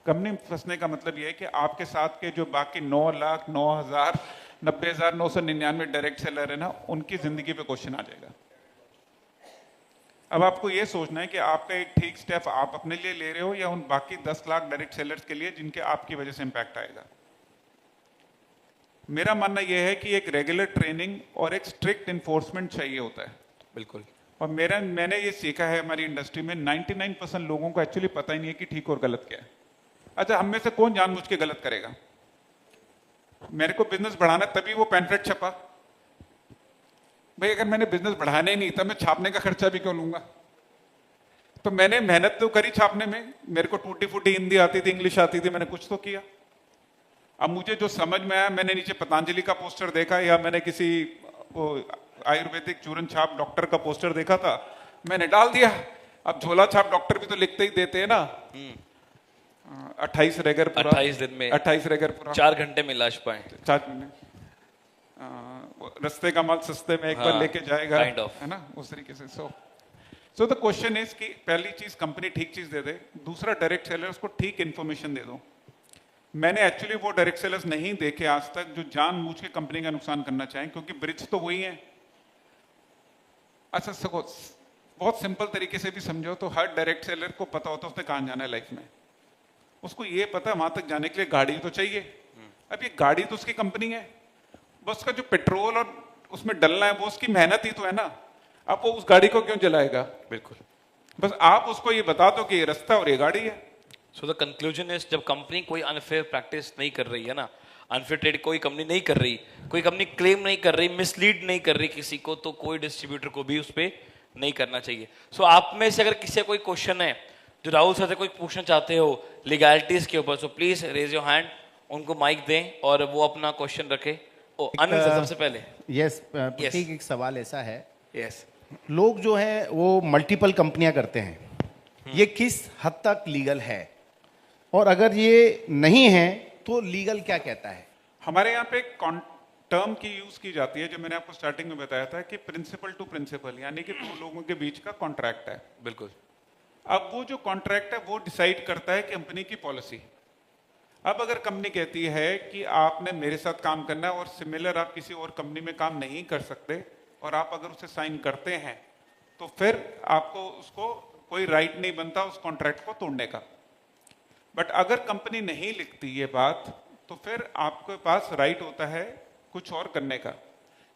कंपनी फंसने का मतलब ये है कि आपके साथ के जो बाकी 9,09,90,999 डायरेक्ट सेलर है ना, उनकी जिंदगी पे क्वेश्चन आ जाएगा। अब आपको ये सोचना है कि आपका एक ठीक स्टेप आप अपने लिए ले रहे हो या उन बाकी 10 लाख डायरेक्ट सेलर्स के लिए जिनके आपकी वजह से इंपैक्ट आएगा। मेरा मानना यह है कि एक रेगुलर ट्रेनिंग और एक स्ट्रिक्ट इन्फोर्समेंट चाहिए होता है। बिल्कुल। और मैंने ये सीखा है हमारी इंडस्ट्री में 99% लोगों को एक्चुअली पता ही नहीं है कि ठीक और गलत क्या है। अच्छा, हम में से कौन जानबूझ के गलत करेगा? मेरे को बिजनेस बढ़ाना तभी वो पैम्फलेट छपा। भाई अगर मैंने बिजनेस बढ़ाने ही नहीं था, मैं छापने का खर्चा भी क्यों लूंगा? तो मैंने मेहनत तो करी छापने में, मेरे को टूटी फूटी हिंदी आती थी, इंग्लिश आती थी, मैंने कुछ तो किया। अब मुझे जो समझ में आया, मैंने नीचे पतंजलि का पोस्टर देखा या मैंने किसी आयुर्वेदिक चूरन छाप डॉक्टर का पोस्टर देखा था, मैंने डाल दिया। अब झोला छाप डॉक्टर भी तो लिखते ही देते हैं ना, 28 रेगर पूरा, 28 दिन में 28 रेगर पूरा, 4 घंटे में इलाज पाए। 4 महीने रस्ते का माल सस्ते में एक बार लेके जाएगा, kind of. है ना, उस तरीके से। सो द क्वेश्चन इज कि पहली चीज कंपनी ठीक चीज दे दे, दूसरा डायरेक्ट सेलर्स को ठीक इन्फॉर्मेशन दे दो। मैंने एक्चुअली वो डायरेक्ट सेलर्स नहीं देखे आज तक जो जानबूझ के कंपनी का नुकसान करना चाहें, क्योंकि ब्रिज तो वही है। अच्छा सको बहुत सिंपल तरीके से भी समझो तो हर डायरेक्ट सेलर को पता होता है उसने कहाँ जाना है लाइफ में। उसको ये पता है वहां तक जाने के लिए गाड़ी तो चाहिए। अब ये गाड़ी तो उसकी कंपनी है, बस उसका जो पेट्रोल और उसमें डलना है वो उसकी मेहनत ही तो है ना। अब वो उस गाड़ी को क्यों जलाएगा? बिल्कुल। बस आप उसको ये बता दो कि ये रास्ता और ये गाड़ी है। सो द कंक्लूजन इज, जब कंपनी कोई अनफेयर प्रैक्टिस नहीं कर रही है ना, अनफेयर ट्रेड कोई कंपनी नहीं कर रही, कोई कंपनी क्लेम नहीं कर रही, मिसलीड नहीं कर रही किसी को, तो कोई डिस्ट्रीब्यूटर को भी उस पर नहीं करना चाहिए। सो आप में से अगर किसी का कोई क्वेश्चन है जो राहुल सर से कोई पूछना चाहते हो लीगैलिटीज के ऊपर, so please raise your hand, उनको माइक दें और वो अपना क्वेश्चन रखे। ओ अनिल सर सबसे पहले। यस प्रतीक, एक सवाल ऐसा है, यस, लोग जो है वो मल्टीपल कंपनियां करते हैं, ये किस हद तक लीगल है, और अगर ये नहीं है तो लीगल क्या कहता है? हमारे यहाँ पे एक टर्म की यूज की जाती है जो मैंने आपको स्टार्टिंग में बताया था कि प्रिंसिपल टू प्रिंसिपल, यानी कि दो लोगों के बीच का कॉन्ट्रैक्ट है। बिल्कुल। अब वो जो कॉन्ट्रैक्ट है वो डिसाइड करता है कंपनी की पॉलिसी। अब अगर कंपनी कहती है कि आपने मेरे साथ काम करना है और सिमिलर आप किसी और कंपनी में काम नहीं कर सकते, और आप अगर उसे साइन करते हैं तो फिर आपको उसको कोई राइट नहीं बनता उस कॉन्ट्रैक्ट को तोड़ने का। बट अगर कंपनी नहीं लिखती ये बात तो फिर आपके पास राइट होता है कुछ और करने का।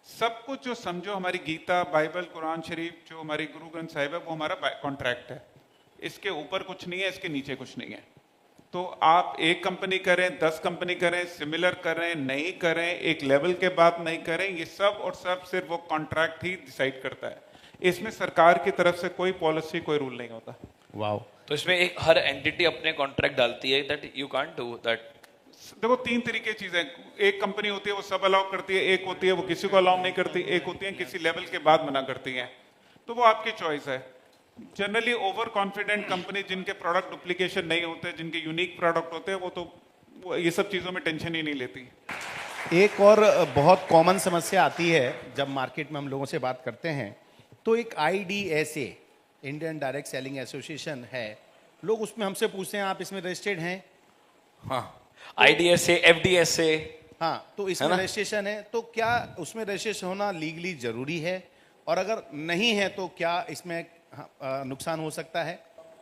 सब कुछ जो समझो हमारी गीता, बाइबल, कुरान शरीफ, जो हमारी गुरु ग्रंथ साहिब है, वो हमारा कॉन्ट्रैक्ट है। इसके ऊपर कुछ नहीं है, इसके नीचे कुछ नहीं है। तो आप एक कंपनी करें, 10 कंपनी करें, सिमिलर करें, नहीं करें, एक लेवल के बाद नहीं करें, ये सब और सब सिर्फ वो कॉन्ट्रैक्ट ही डिसाइड करता है। इसमें सरकार की तरफ से कोई पॉलिसी, कोई रूल नहीं होता। वाह। तो इसमें एक हर एंटिटी अपने कॉन्ट्रैक्ट डालती है that you can't do that. देखो 3 तरीके की चीजें, एक कंपनी होती है वो सब अलाउ करती है, एक होती है वो किसी को अलाउ नहीं करती, एक होती है किसी लेवल के बाद मना करती है। तो वो आपकी चॉइस है। जनरली ओवर कॉन्फिडेंट कंपनी जिनके प्रोडक्ट डुप्लीकेशन नहीं होते, जिनके यूनिक प्रोडक्ट होते हैं, वो ये सब चीजों में टेंशन ही नहीं लेती। एक और बहुत कॉमन समस्या आती है जब मार्केट में हम लोगों से बात करते हैं, तो एक IDSA, Indian direct selling association है, लोग उसमें हमसे पूछते हैं आप इसमें रजिस्टर्ड हैं? हाँ, IDSA, FDSA। हाँ, तो इसमें रजिस्ट्रेशन है, तो क्या उसमें रजिस्ट्रेशन होना लीगली जरूरी है, और अगर नहीं है तो क्या इसमें नुकसान हो सकता है?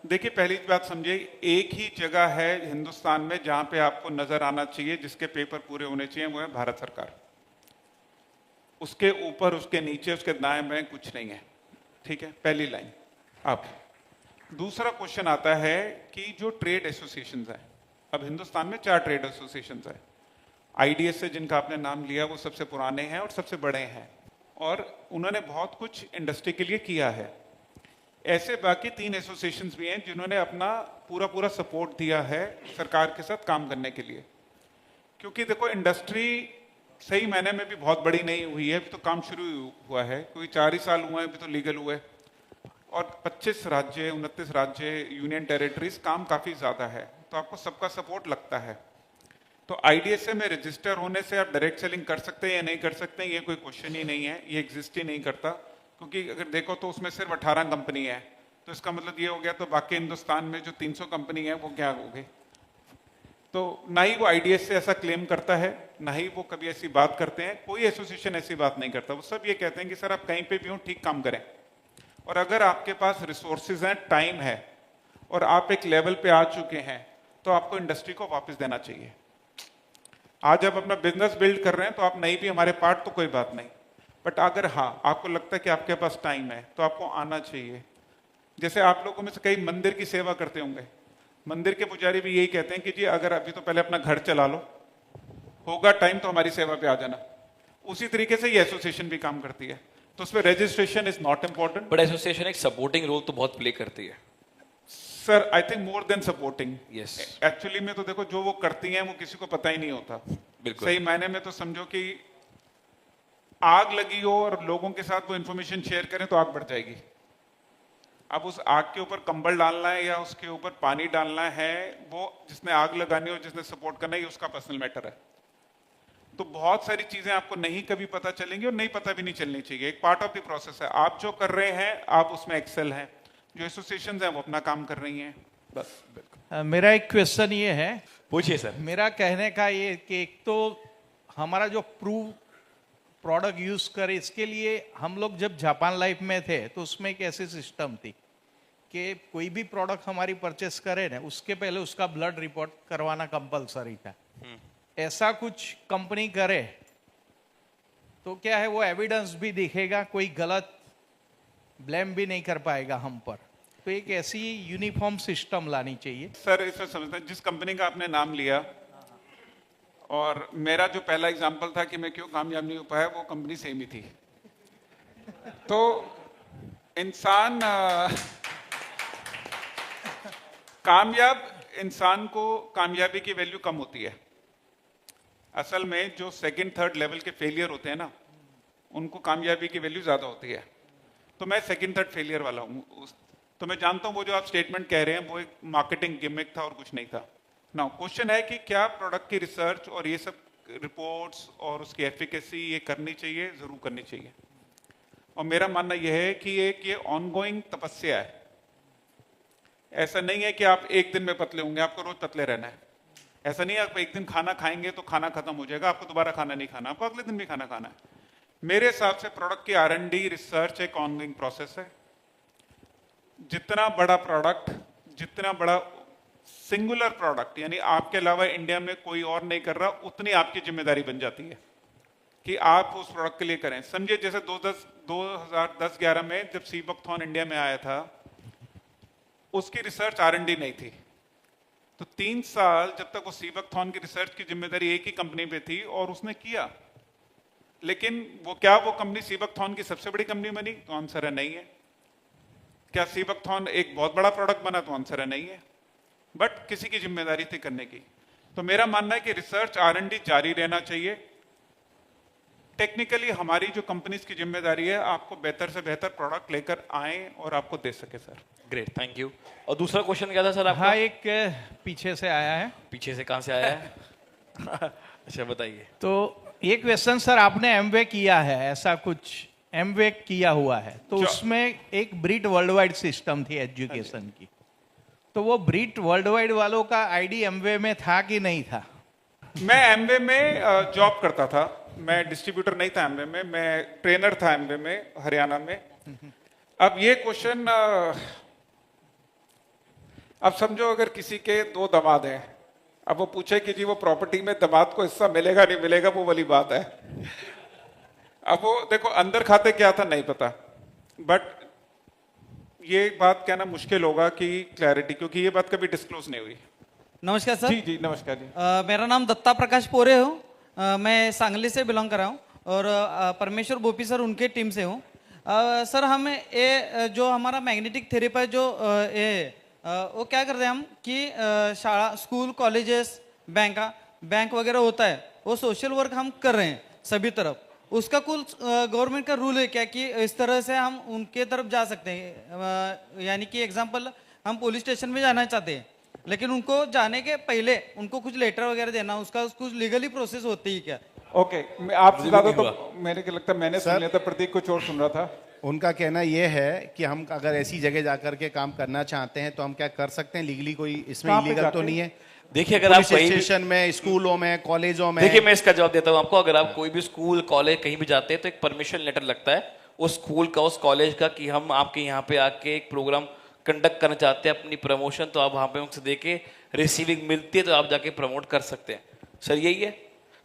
देखिए पहली बात समझिए, एक ही जगह है हिंदुस्तान में जहां पे आपको नजर आना चाहिए, जिसके पेपर पूरे होने चाहिए, वो है भारत सरकार। उसके ऊपर, उसके नीचे, उसके दाएं बाएं कुछ नहीं है। ठीक है, पहली लाइन। अब दूसरा क्वेश्चन आता है कि जो ट्रेड एसोसिएशंस हैं, अब हिंदुस्तान में 4 ट्रेड एसोसिएशंस हैं। IDSA जिनका आपने नाम लिया वो सबसे पुराने हैं और सबसे बड़े हैं, और उन्होंने बहुत कुछ इंडस्ट्री के लिए किया है। ऐसे बाकी 3 एसोसिएशंस भी हैं जिन्होंने अपना पूरा सपोर्ट दिया है सरकार के साथ काम करने के लिए। क्योंकि देखो इंडस्ट्री सही मायने में भी बहुत बड़ी नहीं हुई है, अभी तो काम शुरू हुआ है, कोई 4 ही साल हुए हैं अभी तो लीगल हुए, और 25 राज्य, 29 राज्य, यूनियन टेरिटरीज, काम काफी ज्यादा है, तो आपको सबका सपोर्ट लगता है। तो IDSA में रजिस्टर होने से आप डायरेक्ट सेलिंग कर सकते हैं या नहीं कर सकते हैं, ये कोई क्वेश्चन ही नहीं है, ये एग्जिस्ट ही नहीं करता। क्योंकि अगर देखो तो उसमें सिर्फ 18 कंपनी है, तो इसका मतलब ये हो गया तो बाकी हिंदुस्तान में जो 300 कंपनी है वो क्या हो गई। तो ना ही वो IDSA ऐसा क्लेम करता है, ना ही वो कभी ऐसी बात करते हैं, कोई एसोसिएशन ऐसी बात नहीं करता। वो सब ये कहते हैं कि सर आप कहीं पे भी हो ठीक काम करें, और अगर आपके पास रिसोर्सेज हैं, टाइम है, और आप एक लेवल पे आ चुके हैं, तो आपको इंडस्ट्री को वापस देना चाहिए। आज आप अपना बिजनेस बिल्ड कर रहे हैं तो आप नहीं भी हमारे पार्ट तो कोई बात नहीं, बट अगर हाँ आपको लगता है कि आपके पास टाइम है तो आपको आना चाहिए। जैसे आप लोगों में से कई मंदिर की सेवा करते होंगे, मंदिर के पुजारी भी यही कहते हैं कि जी अगर अभी तो पहले अपना घर चला लो, होगा टाइम तो हमारी सेवा पे आ जाना। उसी तरीके से ये एसोसिएशन भी काम करती है, तो उसमें registration is not important, but association एक सपोर्टिंग रोल तो बहुत प्ले करती है। Sir I think more than supporting. Yes. Actually में तो देखो जो वो करती हैं वो किसी को पता ही नहीं होता। बिल्कुल। सही मायने में तो समझो कि आग लगी हो और लोगों के साथ वो इंफॉर्मेशन शेयर करें तो आग बढ़ जाएगी। अब उस आग के ऊपर कंबल डालना है या उसके ऊपर पानी डालना है, वो जिसने आग लगानी हो, जिसने सपोर्ट करना है, ये उसका पर्सनल मैटर है। तो बहुत सारी चीजें आपको नहीं कभी पता चलेंगी और नहीं पता भी नहीं चलनी चाहिए, एक पार्ट ऑफ द प्रोसेस है। आप जो कर रहे हैं आप उसमें एक्सेल हैं, जो एसोसिएशन हैं वो अपना काम कर रही हैं, बस। मेरा एक क्वेश्चन ये है, पूछिए सर। मेरा कहने का ये कि एक तो हमारा जो प्रूव प्रोडक्ट यूज करे, इसके लिए हम लोग जब जापान लाइफ में थे तो उसमें एक ऐसी सिस्टम थी कि कोई भी प्रोडक्ट हमारी परचेस करे ना, उसके पहले उसका ब्लड रिपोर्ट करवाना कंपलसरी था। ऐसा कुछ कंपनी करे तो क्या है, वो एविडेंस भी दिखेगा, कोई गलत ब्लेम भी नहीं कर पाएगा हम पर। तो एक ऐसी यूनिफॉर्म सिस्टम लानी चाहिए। सर इसमें समझते हैं, जिस कंपनी का आपने नाम लिया और मेरा जो पहला एग्जांपल था कि मैं क्यों कामयाब नहीं हो पाया, वो कंपनी सेम ही थी। तो इंसान कामयाब इंसान को कामयाबी की वैल्यू कम होती है। असल में जो सेकंड थर्ड लेवल के फेलियर होते हैं ना, उनको कामयाबी की वैल्यू ज्यादा होती है। तो मैं सेकंड थर्ड फेलियर वाला हूँ। तो मैं जानता हूँ वो जो आप स्टेटमेंट कह रहे हैं वो एक मार्केटिंग गिमिक था और कुछ नहीं था। नाउ क्वेश्चन है कि क्या प्रोडक्ट की रिसर्च और ये सब रिपोर्ट्स और उसकी एफिकेसी ये करनी चाहिए? जरूर करनी चाहिए। और मेरा मानना यह है कि एक ये ऑनगोइंग तपस्या है। ऐसा नहीं है कि आप एक दिन में पतले होंगे, आपको रोज पतले रहना है। ऐसा नहीं है आप एक दिन खाना खाएंगे तो खाना खत्म हो जाएगा, आपको दोबारा खाना नहीं खाना, आपको अगले दिन भी खाना खाना है। मेरे हिसाब से प्रोडक्ट की R&D रिसर्च एक ऑनगोइंग प्रोसेस है। जितना बड़ा प्रोडक्ट, जितना बड़ा सिंगुलर प्रोडक्ट, यानी आपके अलावा इंडिया में कोई और नहीं कर रहा, उतनी आपकी जिम्मेदारी बन जाती है कि आप उस प्रोडक्ट के लिए करें। समझिए जैसे 2010-11 में जब सीबकथॉर्न इंडिया में आया था, उसकी रिसर्च R&D नहीं थी। तो 3 साल जब तक वो सीबकथॉर्न की रिसर्च की जिम्मेदारी एक ही कंपनी पे थी और उसने किया, लेकिन वो कंपनी सीबकथॉर्न की सबसे बड़ी कंपनी बनी? तो आंसर है नहीं है। क्या सीबकथॉर्न एक बहुत बड़ा प्रोडक्ट बना? तो आंसर है नहीं है। बट किसी की जिम्मेदारी थी करने की। तो मेरा मानना है कि रिसर्च R&D जारी रहना चाहिए। टेक्निकली हमारी जो कंपनीज की जिम्मेदारी है आपको बेहतर से बेहतर प्रोडक्ट लेकर आए और आपको दे सके। Sir great, thank you. और दूसरा क्वेश्चन क्या था सर आपका? हाँ, एक पीछे से आया है। पीछे से कहाँ से आया है? अच्छा बताइए। तो ये क्वेश्चन सर, आपने एमवे किया है, ऐसा कुछ एमवे किया हुआ है, तो उसमें एक ब्रीट वर्ल्ड वाइड सिस्टम थी एजुकेशन की। तो वो ब्रीट वर्ल्ड वाइड वालों का आईडी एमवे में था कि नहीं था? मैं एमवे में जॉब करता था। मैं डिस्ट्रीब्यूटर नहीं था एमवे में, मैं ट्रेनर था एमवे में हरियाणा में। अब ये क्वेश्चन, अब समझो अगर किसी के 2 दामाद हैं, अब वो पूछे कि जी वो प्रॉपर्टी में दामाद को हिस्सा मिलेगा नहीं मिलेगा, वो वाली बात है। अब वो देखो अंदर खाते क्या था नहीं पता, बट ये बात कहना मुश्किल होगा कि क्लैरिटी, क्योंकि ये बात कभी डिस्क्लोज नहीं हुई। नमस्कार सर। जी जी नमस्कार जी। मेरा नाम दत्ता प्रकाश पोरे हो। मैं सांगली से बिलोंग कर रहा हूँ और परमेश्वर बोपी सर उनके टीम से हूँ। सर हमें ये जो हमारा मैग्नेटिक थेरेपी है जो वो क्या करते हैं हम कि शाला स्कूल कॉलेजेस बैंक वगैरह होता है, वो सोशल वर्क हम कर रहे हैं सभी तरफ। उसका कुल गवर्नमेंट का रूल है क्या कि इस तरह से हम उनके तरफ जा सकते हैं? यानी कि एग्जांपल हम पुलिस स्टेशन में जाना चाहते हैं, लेकिन उनको जाने के पहले उनको कुछ लेटर वगैरह देना, उसका कुछ लीगली प्रोसेस होती है क्या? ओके, आपसे ज्यादा तो मेरे को लगता है मैंने सुन लिया था, प्रतीक कुछ और सुन रहा था। उनका कहना यह है कि हम अगर ऐसी जगह जाकर के काम करना चाहते हैं तो हम क्या कर सकते हैं लीगली? कोई इसमें इलीगल तो नहीं है? देखिए अगर आप पुलिस स्टेशन में, स्कूलों में, कॉलेजों में। देखिए मैं इसका जवाब देता हूँ आपको। अगर आप कोई भी स्कूल कॉलेज कहीं भी जाते हैं तो एक परमिशन लेटर लगता है उस स्कूल का, उस कॉलेज का, कि हम आपके यहाँ पे आके एक प्रोग्राम कंडक्ट करना चाहते हैं, अपनी प्रमोशन, तो आप वहाँ पे उनसे देके रिसीविंग मिलती है तो आप जाके प्रमोट कर सकते हैं। सर यही है।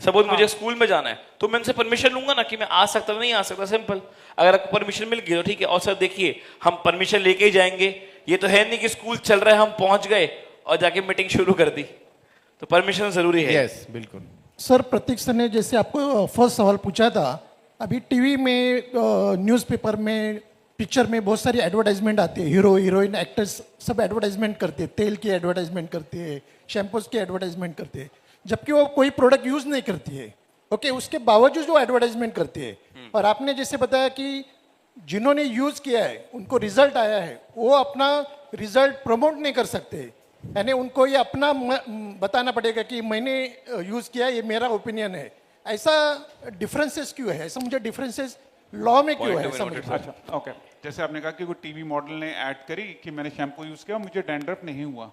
सपोज मुझे स्कूल में जाना है तो मैं उनसे परमिशन लूंगा ना कि मैं आ सकता नहीं आ सकता, सिंपल। अगर आपको परमिशन मिल गई तो ठीक है। और सर देखिए हम परमिशन लेके ही जाएंगे, ये तो है नहीं कि स्कूल चल रहा है हम पहुंच गए और जाके मीटिंग शुरू कर दी, तो परमिशन जरूरी है। यस बिल्कुल। सर प्रतीक सर ने जैसे आपको फर्स्ट सवाल पूछा था, अभी टीवी में, न्यूज़पेपर में, पिक्चर में बहुत सारी एडवर्टाइजमेंट आती है, हीरो हीरोइन एक्टर्स सब एडवर्टाइजमेंट करते हैं, तेल की एडवर्टाइजमेंट करते हैं, शैम्पूज की एडवर्टाइजमेंट करते हैं, जबकि वो कोई प्रोडक्ट यूज़ नहीं करती है। ओके, उसके बावजूद वो एडवर्टाइजमेंट करती है। और आपने जैसे बताया कि जिन्होंने यूज़ किया है उनको रिजल्ट आया है, वो अपना रिजल्ट प्रमोट नहीं कर सकते, यानी उनको ये अपना बताना पड़ेगा कि मैंने यूज़ किया, ये मेरा ओपिनियन है। ऐसा डिफरेंसेस क्यों है? ऐसा मुझे डिफरेंसेस लॉ में क्यों है? समझ। अच्छा ओके, जैसे आपने कहा कि कोई टीवी मॉडल ने ऐड करी कि मैंने शैम्पू यूज किया, मुझे डैंड्रफ नहीं हुआ,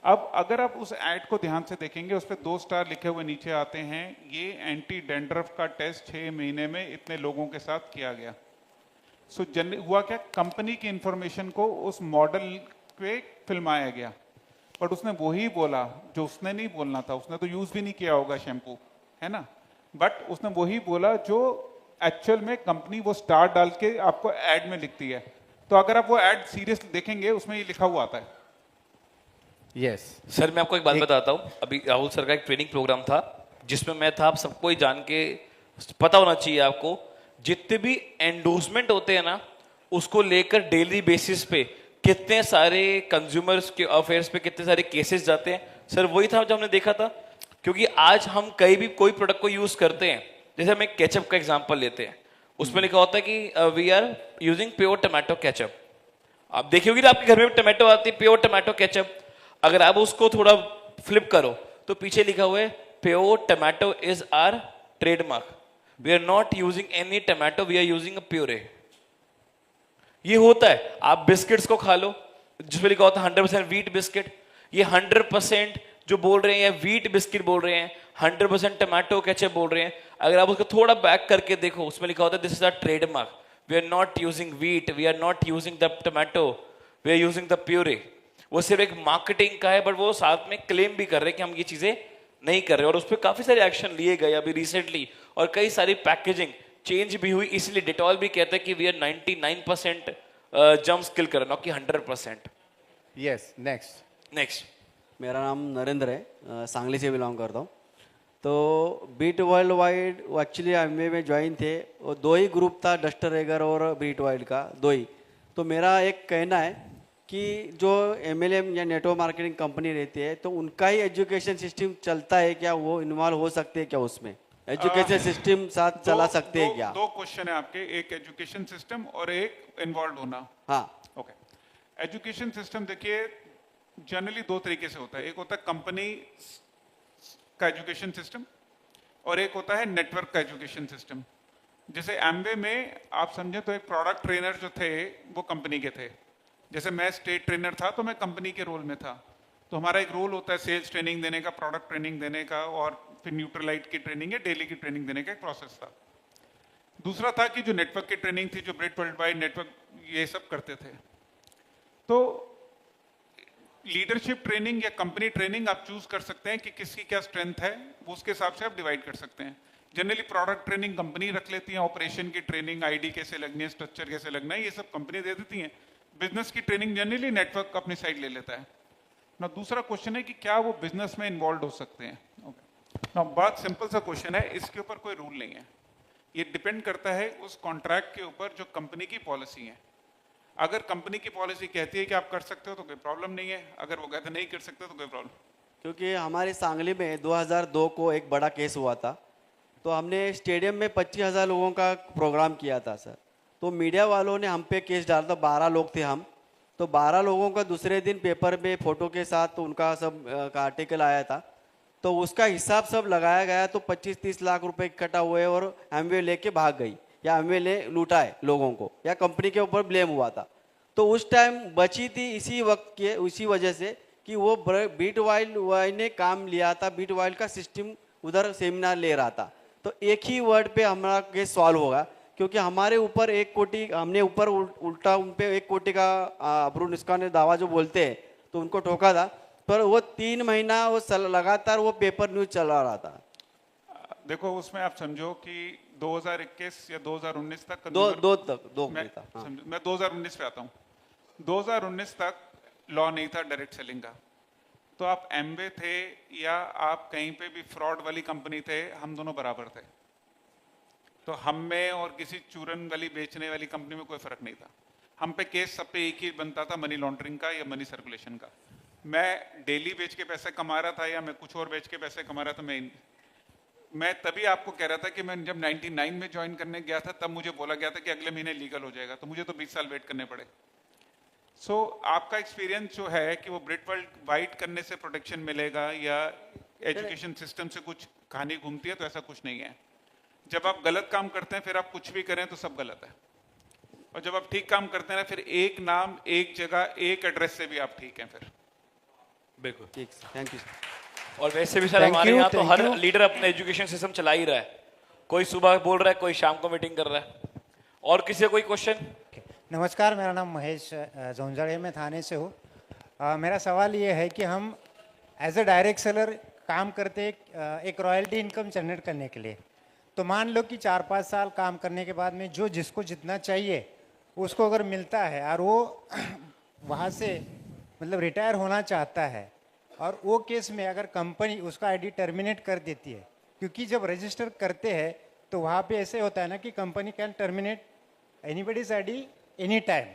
अब अगर आप उस ऐड को ध्यान से देखेंगे, उस पर 2 स्टार लिखे हुए नीचे आते हैं, ये एंटी डैंड्रफ का टेस्ट 6 महीने में इतने लोगों के साथ किया गया। सो हुआ क्या, कंपनी की इंफॉर्मेशन को उस मॉडल पे फिल्माया गया, बट उसने वही बोला जो उसने नहीं बोलना था। उसने तो यूज भी नहीं किया होगा शैम्पू, है ना, बट उसने वही बोला जो एक्चुअल में कंपनी वो स्टार डाल के आपको ऐड में लिखती है। तो अगर आप वो ऐड सीरियसली देखेंगे, उसमें ये लिखा हुआ आता है। यस सर मैं आपको एक बात बताता हूँ, अभी राहुल सर का एक ट्रेनिंग प्रोग्राम था जिसमें मैं था, आप सबको ही जान के पता होना चाहिए आपको, जितने भी एंडोर्समेंट होते हैं ना, उसको लेकर डेली बेसिस पे कितने सारे कंज्यूमर्स के अफेयर्स पे कितने सारे केसेस जाते हैं। सर वही था जो हमने देखा था, क्योंकि आज हम कहीं भी कोई प्रोडक्ट को यूज करते हैं, जैसे हम एक केचप का एग्जांपल लेते हैं, उसमें लिखा होता है कि we are using pure tomato ketchup. आप देखियोगे ना आपके घर में टमाटो आती है, प्योर टमाटो केचप, अगर आप उसको थोड़ा फ्लिप करो तो पीछे लिखा हुआ है pure tomato is our trademark, we are not using any tomato, we are using a puree. ये होता है। आप बिस्किट्स को खा लो जिसमें लिखा होता है 100% व्हीट बिस्किट, ये 100% जो बोल रहे हैं व्हीट बिस्किट बोल रहे हैं, 100% टमाटो केचप बोल रहे हैं। अगर आप उसको थोड़ा बैक करके देखो, उसमें लिखा होता है this is a trademark, we are not using wheat, we are not using the tomato, we are using the puree. वो सिर्फ एक मार्केटिंग का है, बट वो साथ में क्लेम भी कर रहे हैं कि हम ये चीजें नहीं कर रहे, और उस पर काफी सारे एक्शन लिए गए अभी रिसेंटली, और कई सारी पैकेजिंग चेंज भी हुई। इसलिए डिटॉल भी कहता है कि वी आर 99% जम्स किल कर रहे, ना कि 100%। यस नेक्स्ट मेरा नाम नरेंद्र है, सांगली से बिलोंग करता हूँ। तो Britt World Wide actually Amway में ज्वाइन थे, वो 2 ही ग्रुप था, डस्टर एगर और बीट वर्ल्ड का 2 ही। तो मेरा एक कहना है कि जो MLM या नेटवर्क मार्केटिंग कंपनी रहती है, तो उनका ही एजुकेशन सिस्टम चलता है क्या, वो इन्वॉल्व हो सकते हैं क्या, उसमें एजुकेशन सिस्टम साथ चला सकते हैं क्या? 2 क्वेश्चन है आपके, एक एजुकेशन सिस्टम और एक इन्वॉल्व होना। हाँ ओके, एजुकेशन सिस्टम देखिए जनरली 2 तरीके से होता है, एक होता है कंपनी का एजुकेशन सिस्टम और एक होता है नेटवर्क का एजुकेशन सिस्टम। जैसे एमवे में आप समझे तो एक प्रोडक्ट ट्रेनर जो थे वो कंपनी के थे, जैसे मैं स्टेट ट्रेनर था तो मैं कंपनी के रोल में था। तो हमारा एक रोल होता है सेल्स ट्रेनिंग देने का, प्रोडक्ट ट्रेनिंग देने का, और फिर न्यूट्रलाइट की ट्रेनिंग या डेली की ट्रेनिंग देने का एक प्रोसेस था। दूसरा था कि जो नेटवर्क की ट्रेनिंग थी, जो ब्रिट वर्ल्ड वाइड नेटवर्क ये सब करते थे। तो लीडरशिप ट्रेनिंग या कंपनी ट्रेनिंग आप चूज कर सकते हैं कि किसकी क्या स्ट्रेंथ है, वो उसके हिसाब से आप डिवाइड कर सकते हैं। जनरली प्रोडक्ट ट्रेनिंग कंपनी रख लेती है, ऑपरेशन की ट्रेनिंग, आईडी कैसे लगनी है, स्ट्रक्चर कैसे लगना है, ये सब कंपनी दे देती है। बिजनेस की ट्रेनिंग जनरली नेटवर्क अपनी साइड ले लेता है ना। दूसरा क्वेश्चन है कि क्या वो बिजनेस में इन्वॉल्व हो सकते हैं। ना बहुत सिंपल सा क्वेश्चन है, इसके ऊपर कोई रूल नहीं है, ये डिपेंड करता है उस कॉन्ट्रैक्ट के ऊपर जो कंपनी की पॉलिसी है। अगर कंपनी की पॉलिसी कहती है कि आप कर सकते हो तो कोई प्रॉब्लम नहीं है, अगर वो कहते नहीं कर सकते तो कोई प्रॉब्लम। क्योंकि हमारे सांगली में 2002 को एक बड़ा केस हुआ था, तो हमने स्टेडियम में 25,000 लोगों का प्रोग्राम किया था सर। तो मीडिया वालों ने हम पे केस डाला था, 12 लोग थे हम, तो 12 लोगों का दूसरे दिन पेपर में फोटो के साथ तो उनका सब का आर्टिकल आया था, तो उसका हिसाब सब लगाया गया, तो 25-30 लाख रुपए इकट्ठा हुए और एमवे लेके भाग गई, या एमवे ले लूटा है लोगों को, या कंपनी के ऊपर ब्लेम हुआ था। तो उस टाइम बची थी इसी वक्त के, उसी वजह से कि वो बीट वाइल्ड ने काम लिया था, बीट वाइल्ड का सिस्टम उधर सेमिनार ले रहा था। तो एक ही वर्ड पे हमारा केस सॉल्व होगा, क्योंकि हमारे ऊपर 1 कोटी, हमने ऊपर उल्टा उन पे 1 कोटी का अब्रू निस्कान दावा जो बोलते हैं, तो उनको ठोका था। पर वो 3 महीना वो लगातार वो पेपर न्यूज चला रहा था। देखो उसमें आप समझो कि 2021 या 2019 तक मैं 2019 पे आता हूँ। 2019 तक लॉ नहीं था डायरेक्ट सेलिंग का, तो आप एमवे थे या आप कहीं पे भी फ्रॉड वाली कंपनी थे, हम दोनों बराबर थे। तो हम में और किसी चूरन वाली बेचने वाली कंपनी में कोई फर्क नहीं था। हम पे केस सब पे एक ही बनता था, मनी लॉन्ड्रिंग का या मनी सर्कुलेशन का। मैं डेली बेच के पैसे कमा रहा था या मैं कुछ और बेच के पैसे कमा रहा था। मैं तभी आपको कह रहा था कि मैं जब 99 में ज्वाइन करने गया था तब मुझे बोला गया था कि अगले महीने लीगल हो जाएगा, तो मुझे तो 20 साल वेट करने पड़े। सो आपका एक्सपीरियंस जो है कि वो ब्रिट वर्ल्ड वाइड करने से प्रोटेक्शन मिलेगा या एजुकेशन सिस्टम से कुछ कहानी घूमती है, तो ऐसा कुछ नहीं है। जब आप गलत काम करते हैं फिर आप कुछ भी करें तो सब गलत है, और जब आप ठीक काम करते हैं ना, फिर एक नाम, एक जगह, एक एड्रेस से भी आप ठीक हैं। फिर बिल्कुल। ठीक सर, थैंक यू सर। और वैसे भी सर Thank हमारे you, यहाँ तो thank हर you. लीडर अपने एजुकेशन सिस्टम चला ही रहा है, कोई सुबह बोल रहा है, कोई शाम को मीटिंग कर रहा है। और किसी का कोई क्वेश्चन? नमस्कार, मेरा नाम महेश जोंजड़ है, मैं थाने से हूँ। मेरा सवाल ये है कि हम एज ए डायरेक्ट सेलर काम करते एक रॉयल्टी इनकम जनरेट करने के लिए, तो मान लो कि 4-5 साल काम करने के बाद में जो जिसको जितना चाहिए उसको अगर मिलता है और वो वहाँ से मतलब रिटायर होना चाहता है, और वो केस में अगर कंपनी उसका आईडी टर्मिनेट कर देती है, क्योंकि जब रजिस्टर करते हैं तो वहाँ पे ऐसे होता है ना कि company can terminate anybody's ID any time.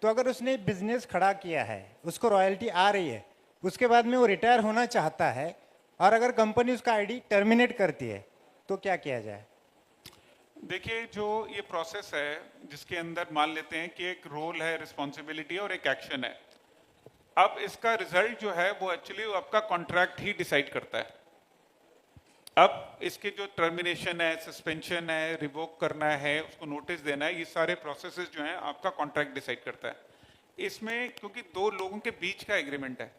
तो अगर उसने बिजनेस खड़ा किया है, उसको रॉयल्टी आ रही है, उसके बाद में वो रिटायर होना चाहता है और अगर कंपनी उसका आईडी टर्मिनेट करती है तो क्या किया जाए? देखिए, जो ये प्रोसेस है जिसके अंदर मान लेते हैं कि एक रोल है, रिस्पॉन्सिबिलिटी है और एक एक्शन है। अब इसका रिजल्ट जो है वो एक्चुअली आपका कॉन्ट्रैक्ट ही डिसाइड करता है। अब इसके जो टर्मिनेशन है, सस्पेंशन है, रिवोक करना है, उसको नोटिस देना है, ये सारे प्रोसेसेस जो हैं आपका कॉन्ट्रैक्ट डिसाइड करता है। इसमें क्योंकि दो लोगों के बीच का एग्रीमेंट है,